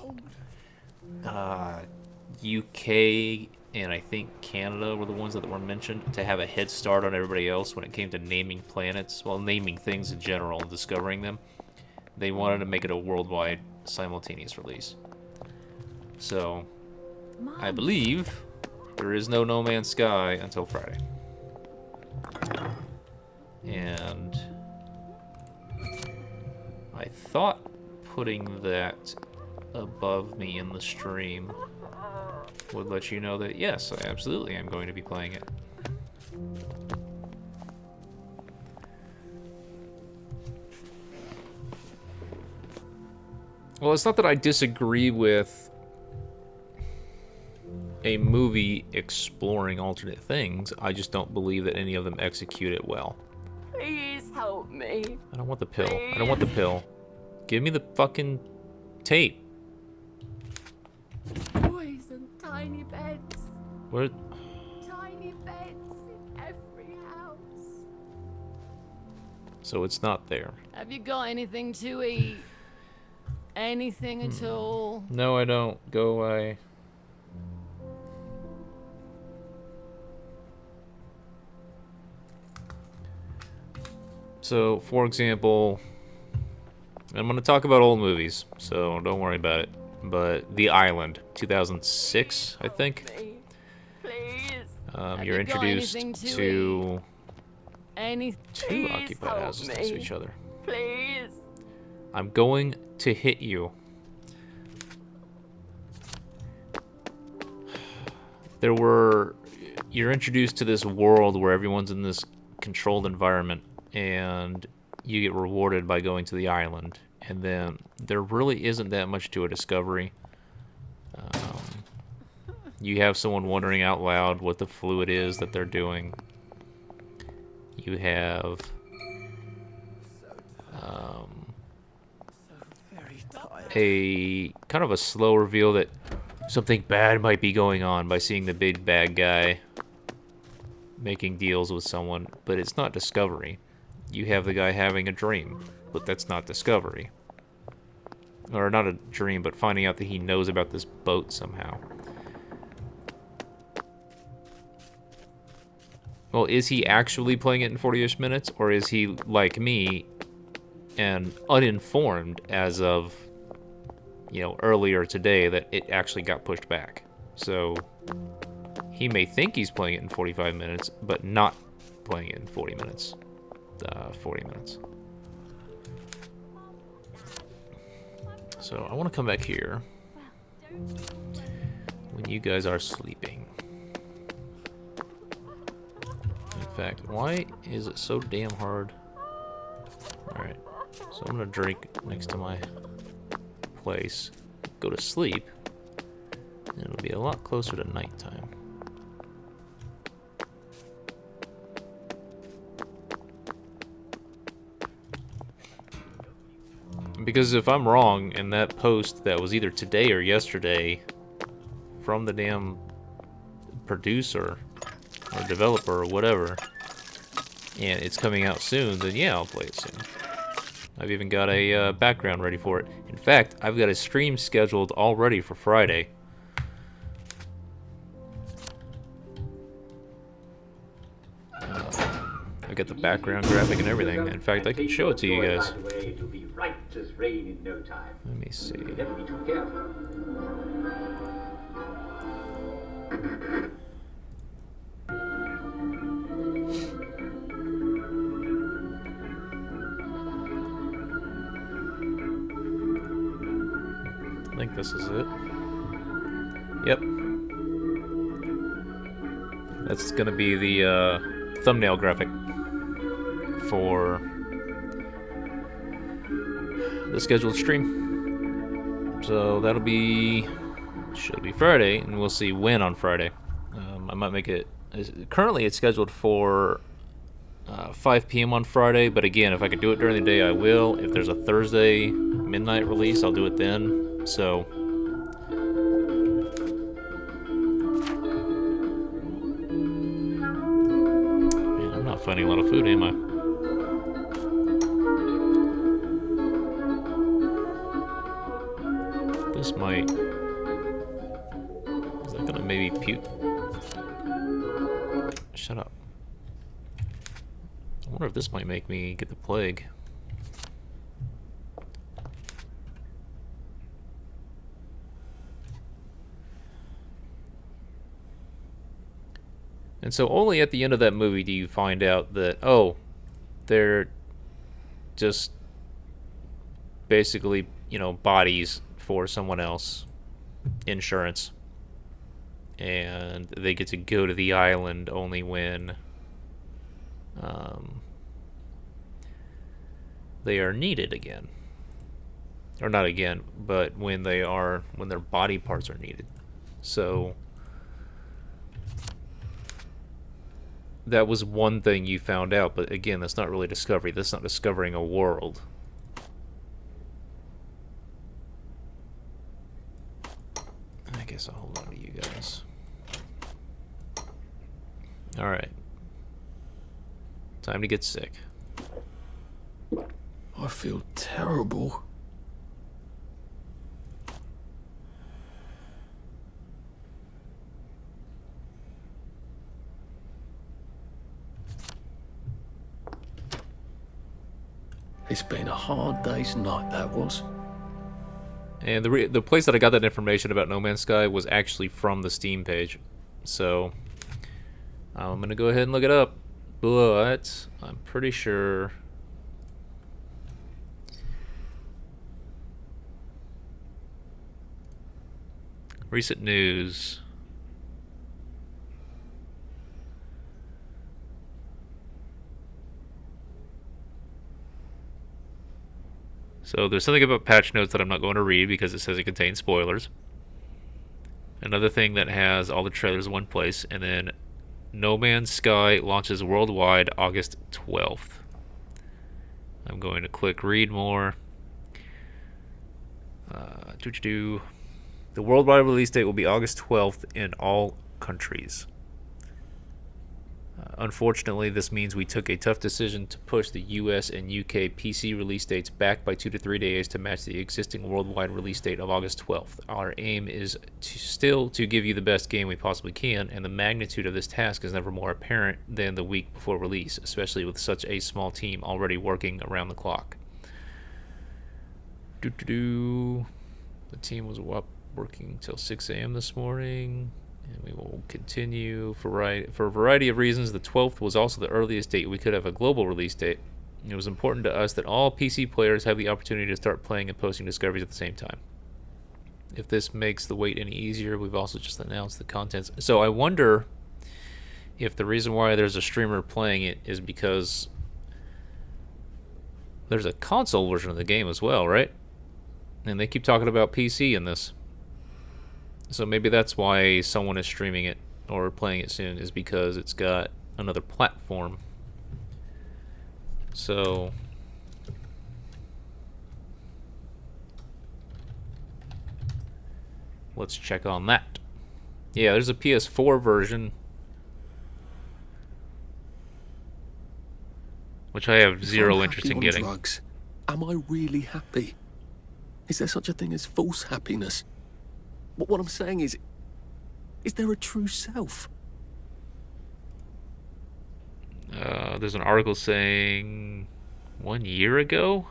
UK, and I think Canada were the ones that were mentioned to have a head start on everybody else when it came to naming planets, well, naming things in general and discovering them, they wanted to make it a worldwide simultaneous release. So, I believe there is no Man's Sky until Friday. And I thought putting that above me in the stream would let you know that, yes, I absolutely am going to be playing it. Well, it's not that I disagree with a movie exploring alternate things. I just don't believe that any of them execute it well. Please help me. I don't want the pill. I don't want the pill. Give me the fucking tape. Boys and tiny beds. What? Tiny beds in every house. So it's not there. Have you got anything to eat? Anything at all? No, I don't. Go away. So, for example, I'm going to talk about old movies, so don't worry about it. But The Island, 2006, I think. Please. You're introduced to two occupied houses next to each other. Please. I'm going to hit you. You're introduced to this world where everyone's in this controlled environment, and you get rewarded by going to the island. And then there really isn't that much to a discovery. You have someone wondering out loud what the fluid is that they're doing. You have a kind of a slow reveal that something bad might be going on by seeing the big bad guy making deals with someone, but it's not discovery. You have the guy having a dream, but that's not discovery. Or not a dream, but finding out that he knows about this boat somehow. Well, is he actually playing it in 40-ish minutes, or is he, like me, and uninformed as of, you know, earlier today that it actually got pushed back? So he may think he's playing it in 45 minutes, but not playing it in 40 minutes. 40 minutes. So I want to come back here when you guys are sleeping. In fact, why is it so damn hard? Alright, so I'm gonna drink next to my place, go to sleep, and it'll be a lot closer to nighttime. Because if I'm wrong, and that post that was either today or yesterday from the damn producer or developer or whatever, and it's coming out soon, then yeah, I'll play it soon. I've even got a background ready for it. In fact, I've got a stream scheduled already for Friday. I got the background graphic and everything. In fact, I can show it to you guys. Let me see. I think this is it. Yep. That's gonna be the thumbnail graphic for the scheduled stream. So that'll be, should be Friday, and we'll see when on Friday. I might make it, currently it's scheduled for 5 p.m. on Friday, but again, if I could do it during the day, I will. If there's a Thursday midnight release, I'll do it then. So man, I'm not finding a lot of food, am I? This might, is that gonna maybe puke? Shut up. I wonder if this might make me get the plague. And so only at the end of that movie do you find out that, oh, they're just basically, you know, bodies for someone else, insurance, and they get to go to the island only when they are needed again, or not again, but when their body parts are needed. So that was one thing you found out, but again, that's not really discovery. That's not discovering a world. I guess I'll hold on to you guys. Alright. Time to get sick. I feel terrible. It's been a hard day's night, that was. And the place that I got that information about No Man's Sky was actually from the Steam page. So I'm going to go ahead and look it up. But I'm pretty sure... Recent news. So there's something about patch notes that I'm not going to read because it says it contains spoilers. Another thing that has all the trailers in one place, and then No Man's Sky launches worldwide August 12th. I'm going to click read more. The worldwide release date will be August 12th in all countries. Unfortunately, this means we took a tough decision to push the US and UK PC release dates back by 2 to 3 days to match the existing worldwide release date of August 12th. Our aim is still to give you the best game we possibly can, and the magnitude of this task is never more apparent than the week before release, especially with such a small team already working around the clock. The team was working until 6 a.m. this morning. And we will continue for a variety of reasons. The 12th was also the earliest date we could have a global release date. It was important to us that all PC players have the opportunity to start playing and posting discoveries at the same time. If this makes the wait any easier, we've also just announced the contents. So I wonder if the reason why there's a streamer playing it is because there's a console version of the game as well, right? And they keep talking about PC in this. So maybe that's why someone is streaming it or playing it soon, is because it's got another platform. So let's check on that. Yeah, there's a PS4 version, which I have zero interest in getting. Drugs, am I really happy? Is there such a thing as false happiness? What I'm saying is there a true self? There's an article saying 1 year ago?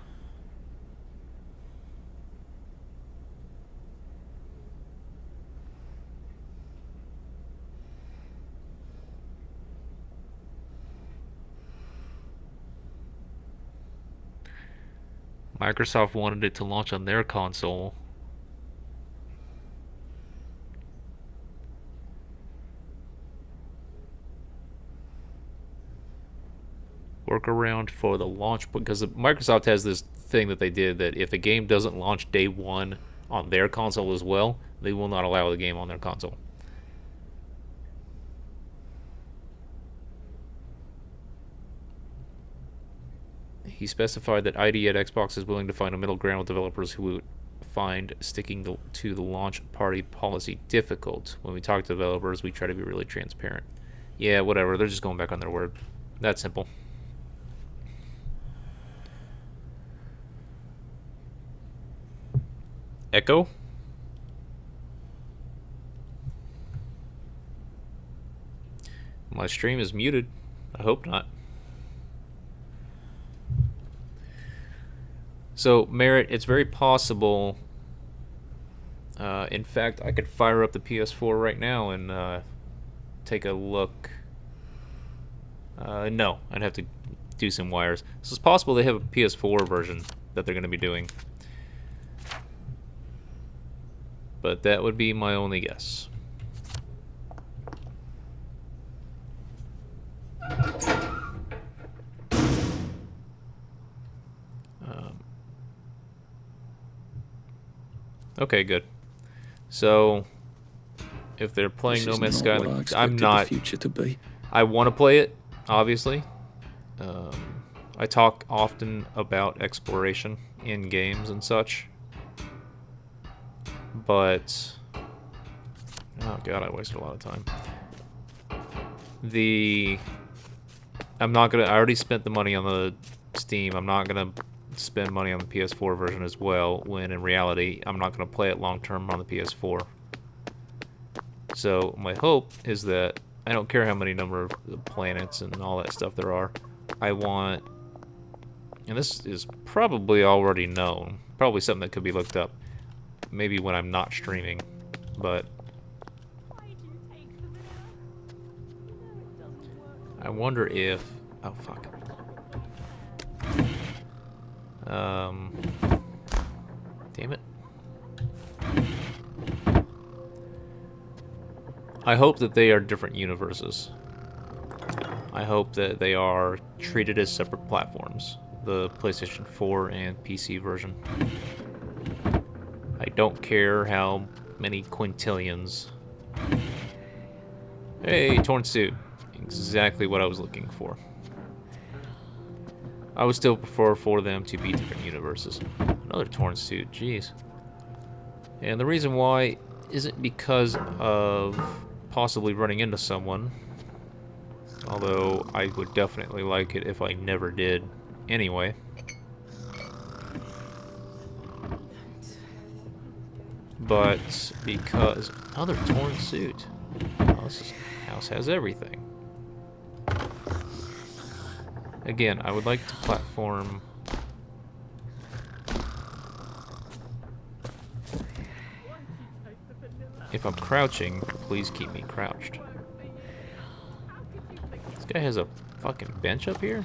Microsoft wanted it to launch on their console. Workaround for the launch, because Microsoft has this thing that they did that if a game doesn't launch day one on their console as well, they will not allow the game on their console. He specified that ID at Xbox is willing to find a middle ground with developers who would find sticking to the launch party policy difficult. When we talk to developers, we try to be really transparent. Yeah, whatever. They're just going back on their word. That's simple. Echo? My stream is muted. I hope not. So, Merritt, it's very possible. In fact, I could fire up the PS4 right now and take a look. No, I'd have to do some wires. So it's possible they have a PS4 version that they're going to be doing. But that would be my only guess. Okay, good. So, if they're playing No Man's Sky, I'm not. I want to play it, obviously. I talk often about exploration in games and such. But, oh god, I wasted a lot of time. I'm not gonna, I already spent the money on the Steam. I'm not gonna spend money on the PS4 version as well, when in reality, I'm not gonna play it long term on the PS4. So, my hope is that, I don't care how many number of planets and all that stuff there are, I want, and this is probably already known, probably something that could be looked up, maybe when I'm not streaming, but I wonder if, oh fuck, damn it. I hope that they are different universes. I hope that they are treated as separate platforms. the PlayStation 4 and PC version. I don't care how many quintillions. Hey, torn suit. Exactly what I was looking for. I would still prefer for them to be different universes. Another torn suit, jeez. And the reason why isn't because of possibly running into someone, although I would definitely like it if I never did anyway. But because another torn suit. Oh, this house has everything. Again, I would like to platform. If I'm crouching, please keep me crouched. This guy has a fucking bench up here?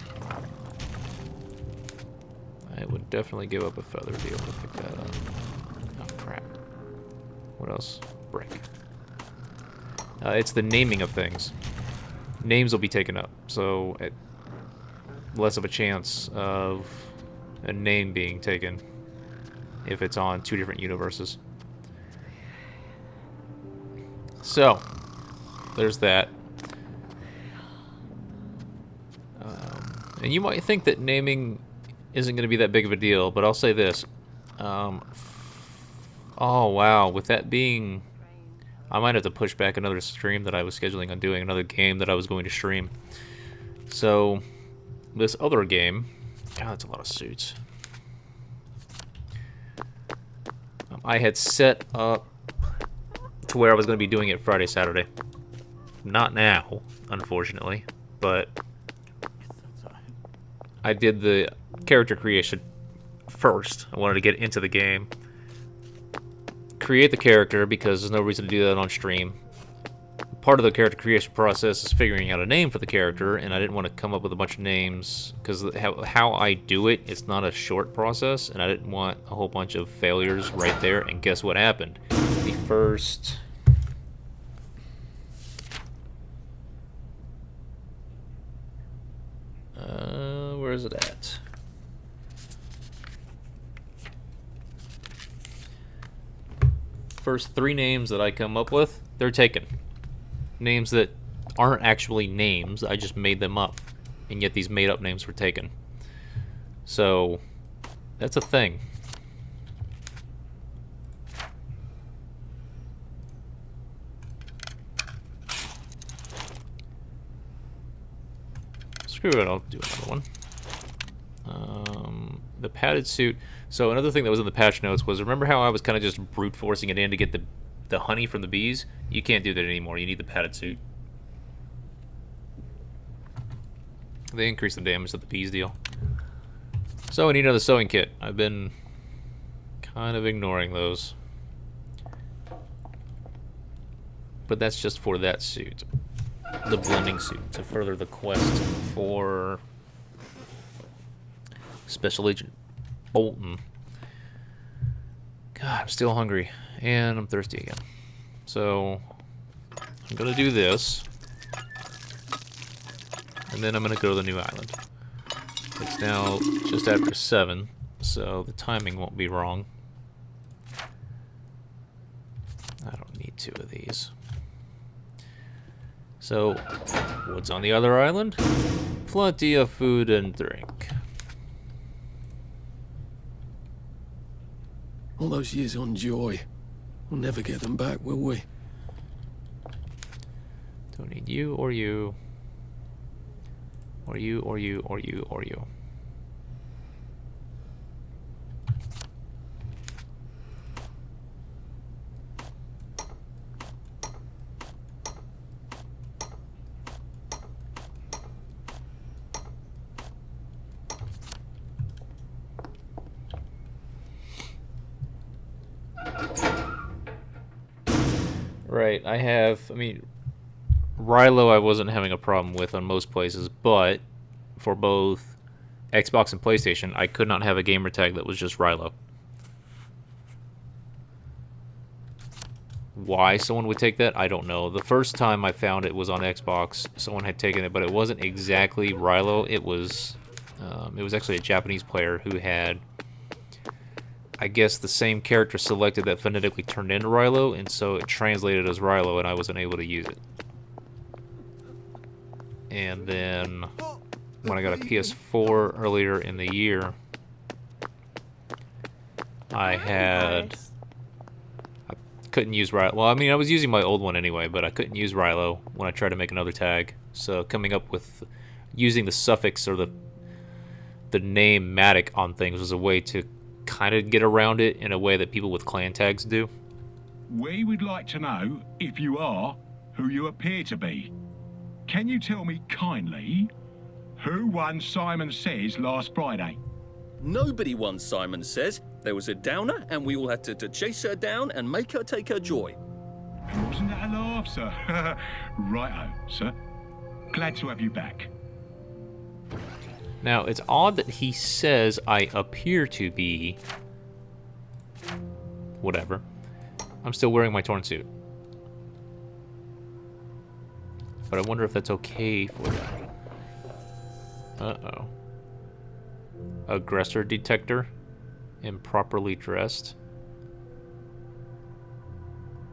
I would definitely give up a feather to be able to pick that up. Oh, crap. What else? Brick. It's the naming of things. Names will be taken up, so less of a chance of a name being taken if it's on two different universes. So, there's that. And you might think that naming isn't going to be that big of a deal, but I'll say this. Oh, wow. With that being... I might have to push back another stream that I was scheduling on doing, another game that I was going to stream. So, this other game... God, that's a lot of suits. I had set up to where I was going to be doing it Friday, Saturday. Not now, unfortunately, but I did the character creation first. I wanted to get into the game. Create the character because there's no reason to do that on stream. Part of the character creation process is figuring out a name for the character, and I didn't want to come up with a bunch of names because how I do it, it's not a short process, and I didn't want a whole bunch of failures right there. And guess what happened? The first... where is it at? First 3 names that I come up with, they're taken. Names that aren't actually names, I just made them up. And yet these made up names were taken. So, that's a thing. Screw it, I'll do another one. The padded suit. So another thing that was in the patch notes was, remember how I was kind of just brute forcing it in to get the honey from the bees? You can't do that anymore. You need the padded suit. They increase the damage that the bees deal. So I need another sewing kit. I've been kind of ignoring those. But that's just for that suit. The blending suit, to further the quest for Special Agent Bolton. God, I'm still hungry. And I'm thirsty again. So, I'm going to do this. And then I'm going to go to the new island. It's now just after 7, so the timing won't be wrong. I don't need 2 of these. So, what's on the other island? Plenty of food and drink. All those years on Joy. We'll never get them back, will we? Don't need you or you. Or you, or you, or you, or you. Right, I mean, Riylo I wasn't having a problem with on most places, but for both Xbox and PlayStation, I could not have a gamer tag that was just Riylo. Why someone would take that, I don't know. The first time I found it was on Xbox, someone had taken it, but it wasn't exactly Riylo, it was It was actually a Japanese player who had, I guess, the same character selected that phonetically turned into Riylo, and so it translated as Riylo, and I wasn't able to use it. And then when I got a PS4 earlier in the year, I couldn't use Riylo. Well, I mean, I was using my old one anyway, but I couldn't use Riylo when I tried to make another tag. So coming up with using the suffix or the name Matiq on things was a way to kind of get around it in a way that people with clan tags do. We would like to know, if you are, who you appear to be. Can you tell me kindly who won Simon Says last Friday? Nobody won, Simon Says. There was a downer, and we all had to chase her down and make her take her joy. Wasn't that a laugh, sir? Righto, sir. Glad to have you back. Now, it's odd that he says I appear to be... whatever. I'm still wearing my torn suit. But I wonder if that's okay for them. Uh-oh. Aggressor detector. Improperly dressed.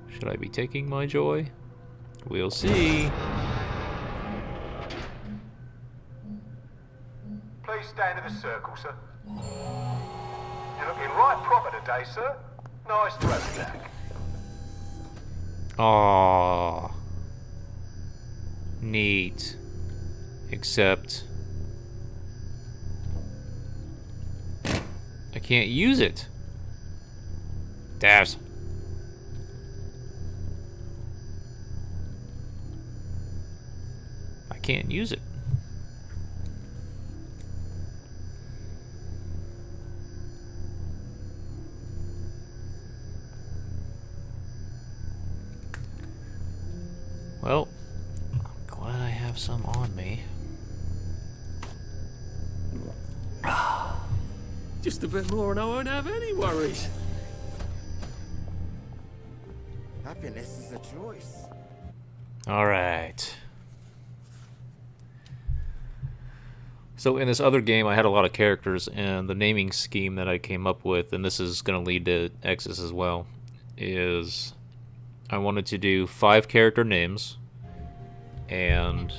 Should I be taking my joy? We'll see. Please stand in the circle, sir. You're looking right proper today, sir. Nice to have you back. Aww. Neat. Except... I can't use it. Dabs. I can't use it. Well, I'm glad I have some on me. Just a bit more and I won't have any worries. Happiness is a choice. Alright. So in this other game, I had a lot of characters, and the naming scheme that I came up with, and this is going to lead to Eksys as well, is I wanted to do 5 character names, and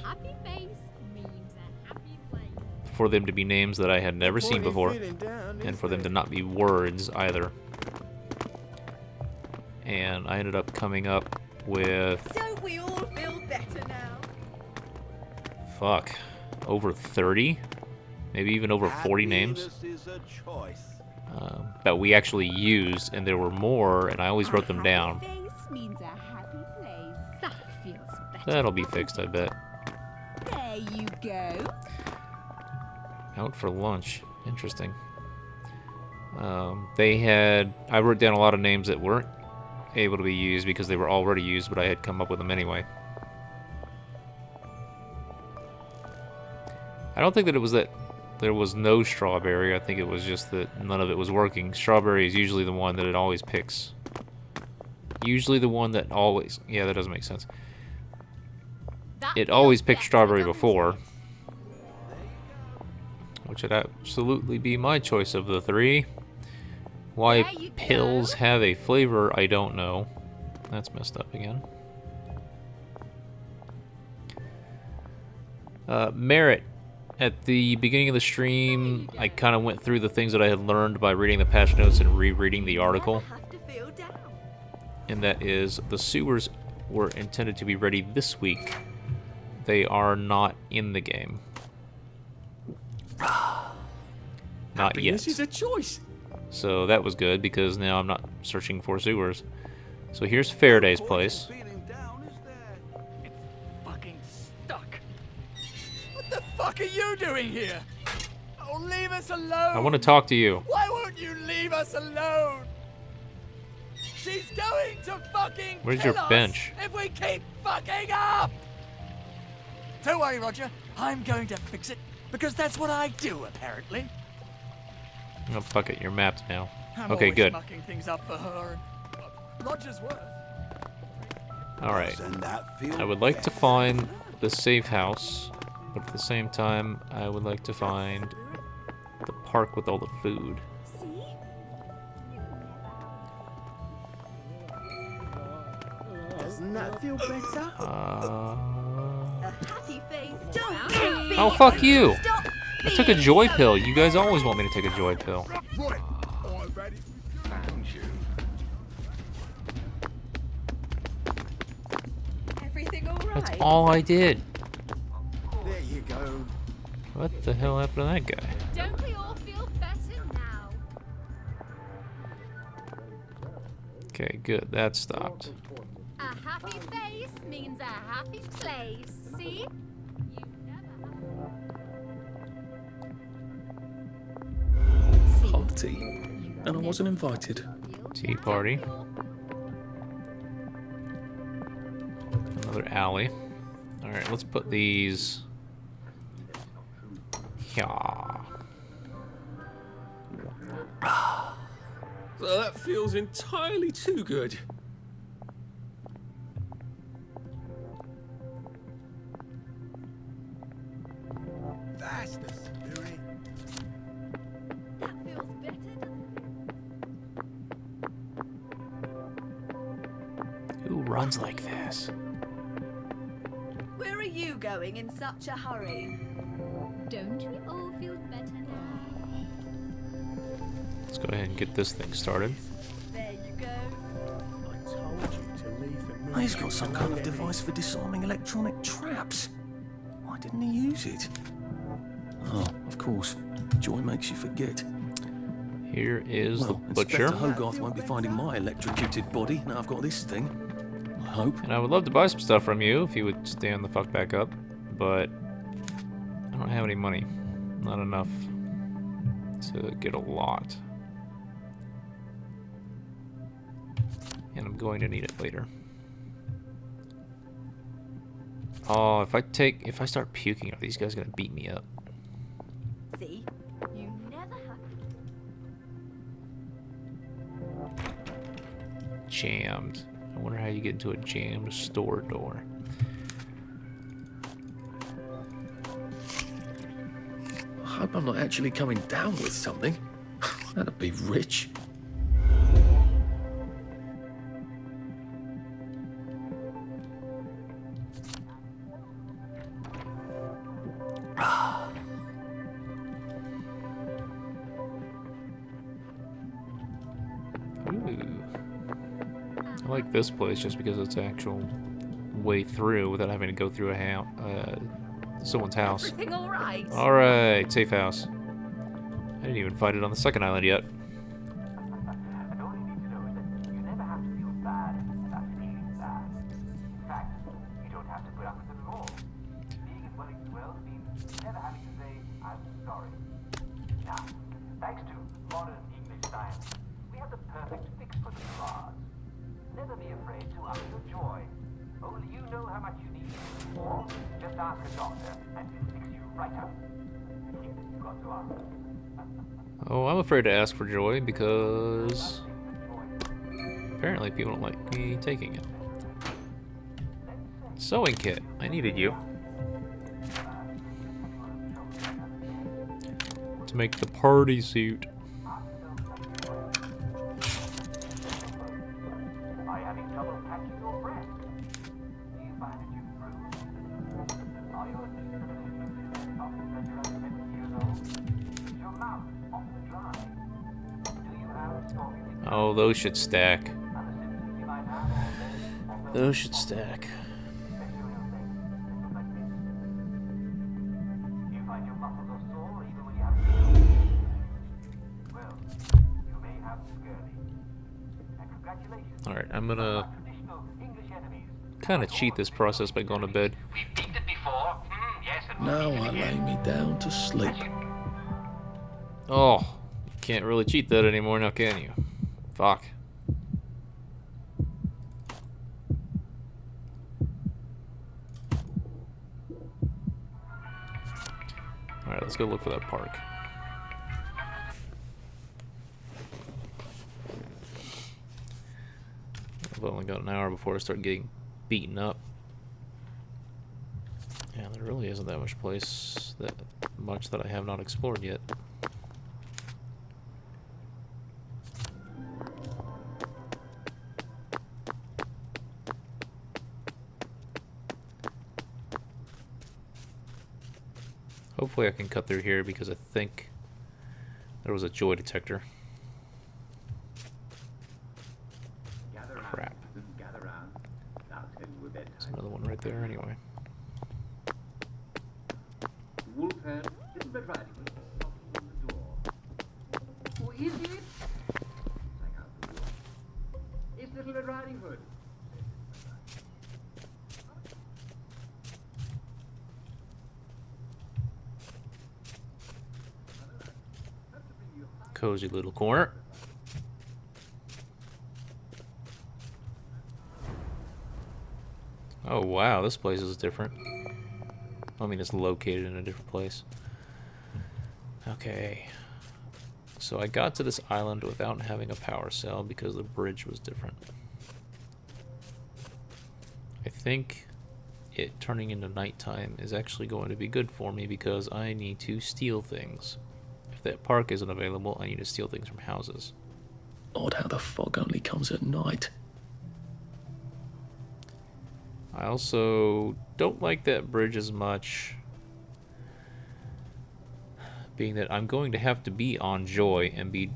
for them to be names that I had never seen before, and for them to not be words either. And I ended up coming up with... Don't we all feel better now? Fuck. Over 30? Maybe even over 40 names. That we actually used, and there were more, and I always wrote them down. Means a happy place. That feels better. That'll be fixed, I bet. There you go. Out for lunch. Interesting. I wrote down a lot of names that weren't able to be used because they were already used, but I had come up with them anyway. I don't think that it was that there was no strawberry. I think it was just that none of it was working. Strawberry is usually the one that it always picks. Usually the one that always... Yeah, that doesn't make sense. It always picked strawberry before. Which would absolutely be my choice of the 3. Why pills have a flavor, I don't know. That's messed up again. Merit. At the beginning of the stream, I kind of went through the things that I had learned by reading the patch notes and rereading the article. And that is, the sewers were intended to be ready this week. They are not in the game. Not yet. This is a choice. So that was good, because now I'm not searching for sewers. So here's Faraday's place. It's fucking stuck. What the fuck are you doing here? Oh, leave us alone. I want to talk to you. Why won't you leave us alone? She's going to fucking Where's kill your us bench? if we keep fucking up. Don't worry, Roger. I'm going to fix it because that's what I do, apparently. Oh, fuck it. You're mapped now. I'm Okay, always good. mucking things up for her. Roger's worth. Alright. I would like to find the safe house, but at the same time, I would like to find The park with all the food. Doesn't that feel better? A happy face. Oh, fuck you! I took a joy pill. You guys always want me to take a joy pill. Right, I've had it. Found you. Everything all right? That's all I did. There you go. What the hell happened to that guy? Don't we all feel better now? Okay, good. That stopped. A happy face means a happy place. See? Party, and I wasn't invited. Tea party. Another alley. Alright, let's put these... Yeah. That feels entirely too good. That's the spirit. That feels better, Who runs like this? Where are you going in such a hurry? Don't we all feel better now? Let's go ahead and get this thing started. There you go. I told you to leave the He's got some kind of device for disarming electronic traps. Why didn't he use it? Oh, of course. Joy makes you forget. Here is the butcher. Inspector Hogarth won't be finding my electrocuted body now I've got this thing. I hope. And I would love to buy some stuff from you if you would stand the fuck back up, but I don't have any money. Not enough to get a lot. And I'm going to need it later. Oh, if I start puking, are these guys gonna beat me up? See? You never have. Jammed. I wonder how you get into a jammed store door. I hope I'm not actually coming down with something. That'd be rich. I like this place just because it's actual way through without having to go through a house, someone's house. Everything all right? All right, safe house. I didn't even find it on the second island yet. And all you need to know is that you never have to feel bad about feeling bad. In fact, you don't have to put up with it at all. Being as well as well means never having to say, I'm sorry. Now, thanks to modern English science, we have the perfect fix for the bars. Never be afraid to utter your joy. Only you know how much you need. Or just ask a doctor and he'll fix you right up. You've got to ask. Oh, I'm afraid to ask for joy because apparently people don't like me taking it. Sewing kit. I needed you. To make the party suit. Are you having trouble catching your breath? Do you find that you bruise? Are your teeth often when you're only 7 years old? Is your mouth often dry? Do you have scorpion? Oh, those should stack. Other symptoms you might have? Those should stack. Do you find your muscles are sore even when you have fever? Well, you may have scurvy. And congratulations. Alright, I'm gonna Traditional English enemies. kind of cheat this process by going to bed. We've peeked it before. Yes, and Now I lay me down to sleep. Oh, you can't really cheat that anymore now, can you? Fuck. Alright, let's go look for that park. I've only got an hour before I start getting beaten up. Yeah, there really isn't that much that I have not explored yet. Hopefully I can cut through here because I think there was a joy detector. Crap. There's another one right there anyway. Wolfhead, Little Red Riding Hood, knocking on the door. Who is it? Sang out the door. It's Little Red Riding Hood. Cozy little corner. Oh wow, this place is different. I mean, it's located in a different place. Okay. So I got to this island without having a power cell because the bridge was different. I think it turning into nighttime is actually going to be good for me because I need to steal things. If that park isn't available, I need to steal things from houses. Odd how the fog only comes at night. I also don't like that bridge as much, being that I'm going to have to be on Joy and be...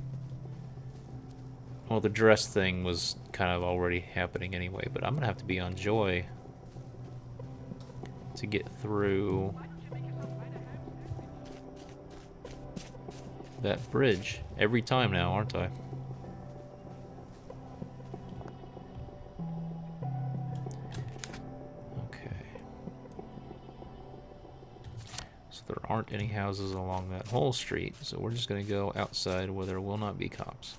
Well, the dress thing was kind of already happening anyway, but I'm going to have to be on Joy to get through that bridge every time now, aren't I? There aren't any houses along that whole street, so we're just going to go outside where there will not be cops.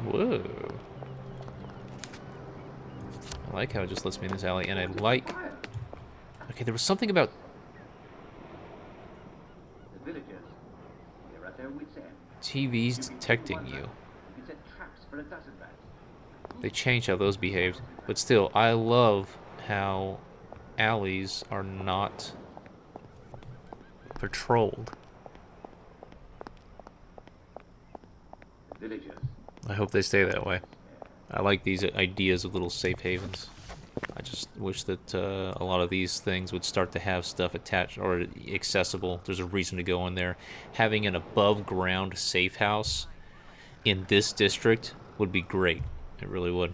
Whoa. I like how it just lets me in this alley, and I like... Okay, there was something about... The villagers, they're at their wits' end. TVs detecting you. You can set traps for a dozen rats. They changed how those behaved, but still, I love how alleys are not patrolled. The villagers. I hope they stay that way. I like these ideas of little safe havens. I just wish that a lot of these things would start to have stuff attached or accessible. There's a reason to go in there. Having an above-ground safe house in this district would be great. It really would.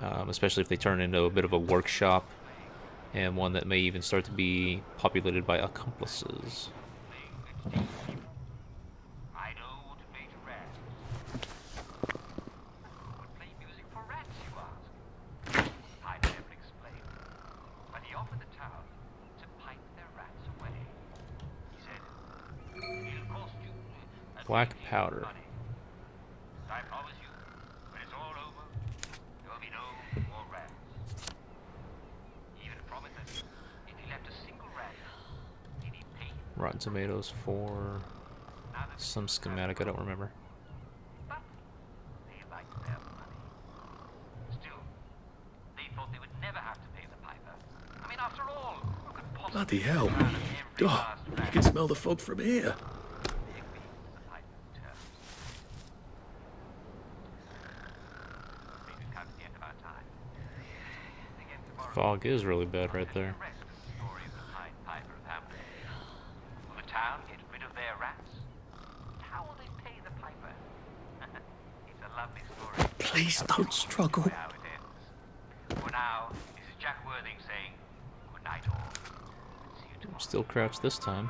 Especially if they turn into a bit of a workshop and one that may even start to be populated by accomplices. Black powder. I promise you, when it's all over, there will be no more rats. Even promise that if he left a single rat, he'd be paid. Rotten Tomatoes for some schematic I don't remember. But they like their money. Still, they thought they would never have to pay the piper. I mean, after all, who could possibly... Bloody hell. Oh, you can smell the fog from here. Fog is really bad right there. Will the town get rid of their rats? How will they pay the piper? It's a lovely story. Please don't struggle. For now, this is Jack Worthing saying good night all. See you tomorrow. I'm still crouched this time.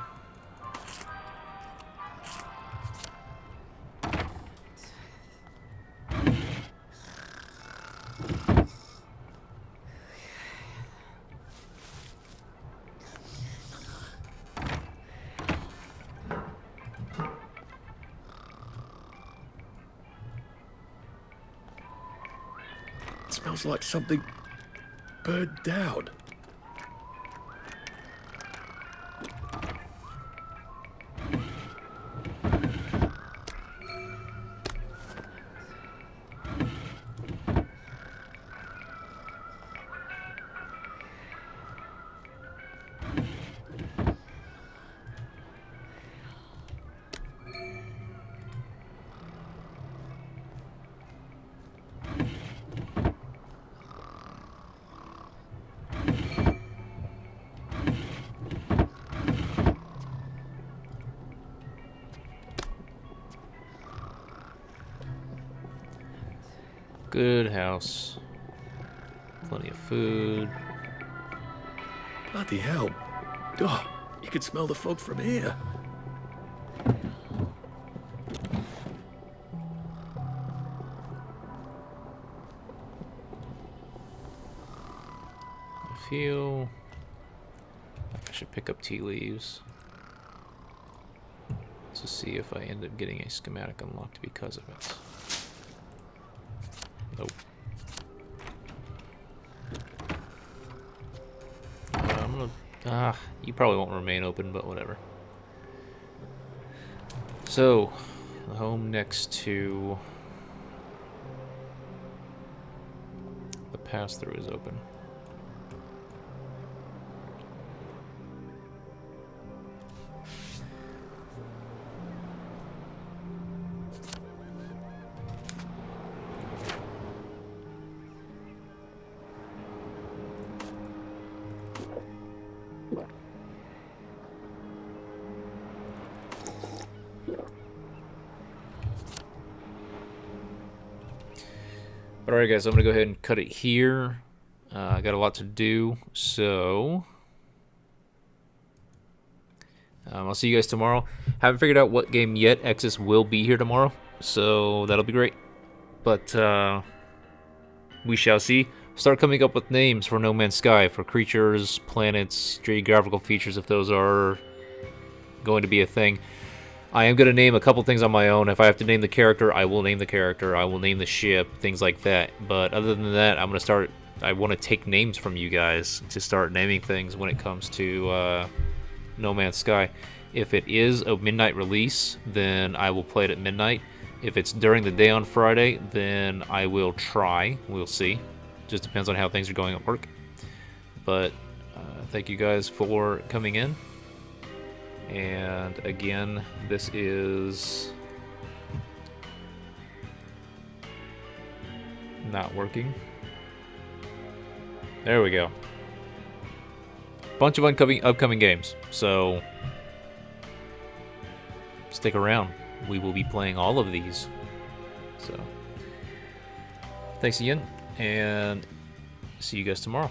Smells like something burned down. Good house. Plenty of food. Bloody hell. Oh, you could smell the fog from here. I feel I should pick up tea leaves to see if I end up getting a schematic unlocked because of it. Nope. I'm gonna... you probably won't remain open, but whatever. So, the home next to the pass-through is open. Alright guys, I'm going to go ahead and cut it here. I got a lot to do, so I'll see you guys tomorrow. Haven't figured out what game yet. Eksys will be here tomorrow, so that'll be great. But we shall see. Start coming up with names for No Man's Sky, for creatures, planets, geographical features, if those are going to be a thing. I am going to name a couple things on my own. If I have to name the character, I will name the character. I will name the ship, things like that. But other than that, I'm going to start... I want to take names from you guys to start naming things when it comes to No Man's Sky. If it is a midnight release, then I will play it at midnight. If it's during the day on Friday, then I will try. We'll see. Just depends on how things are going at work. But thank you guys for coming in. And again, this is not working. There we go. Bunch of upcoming games, so stick around. We will be playing all of these. So thanks again, and see you guys tomorrow.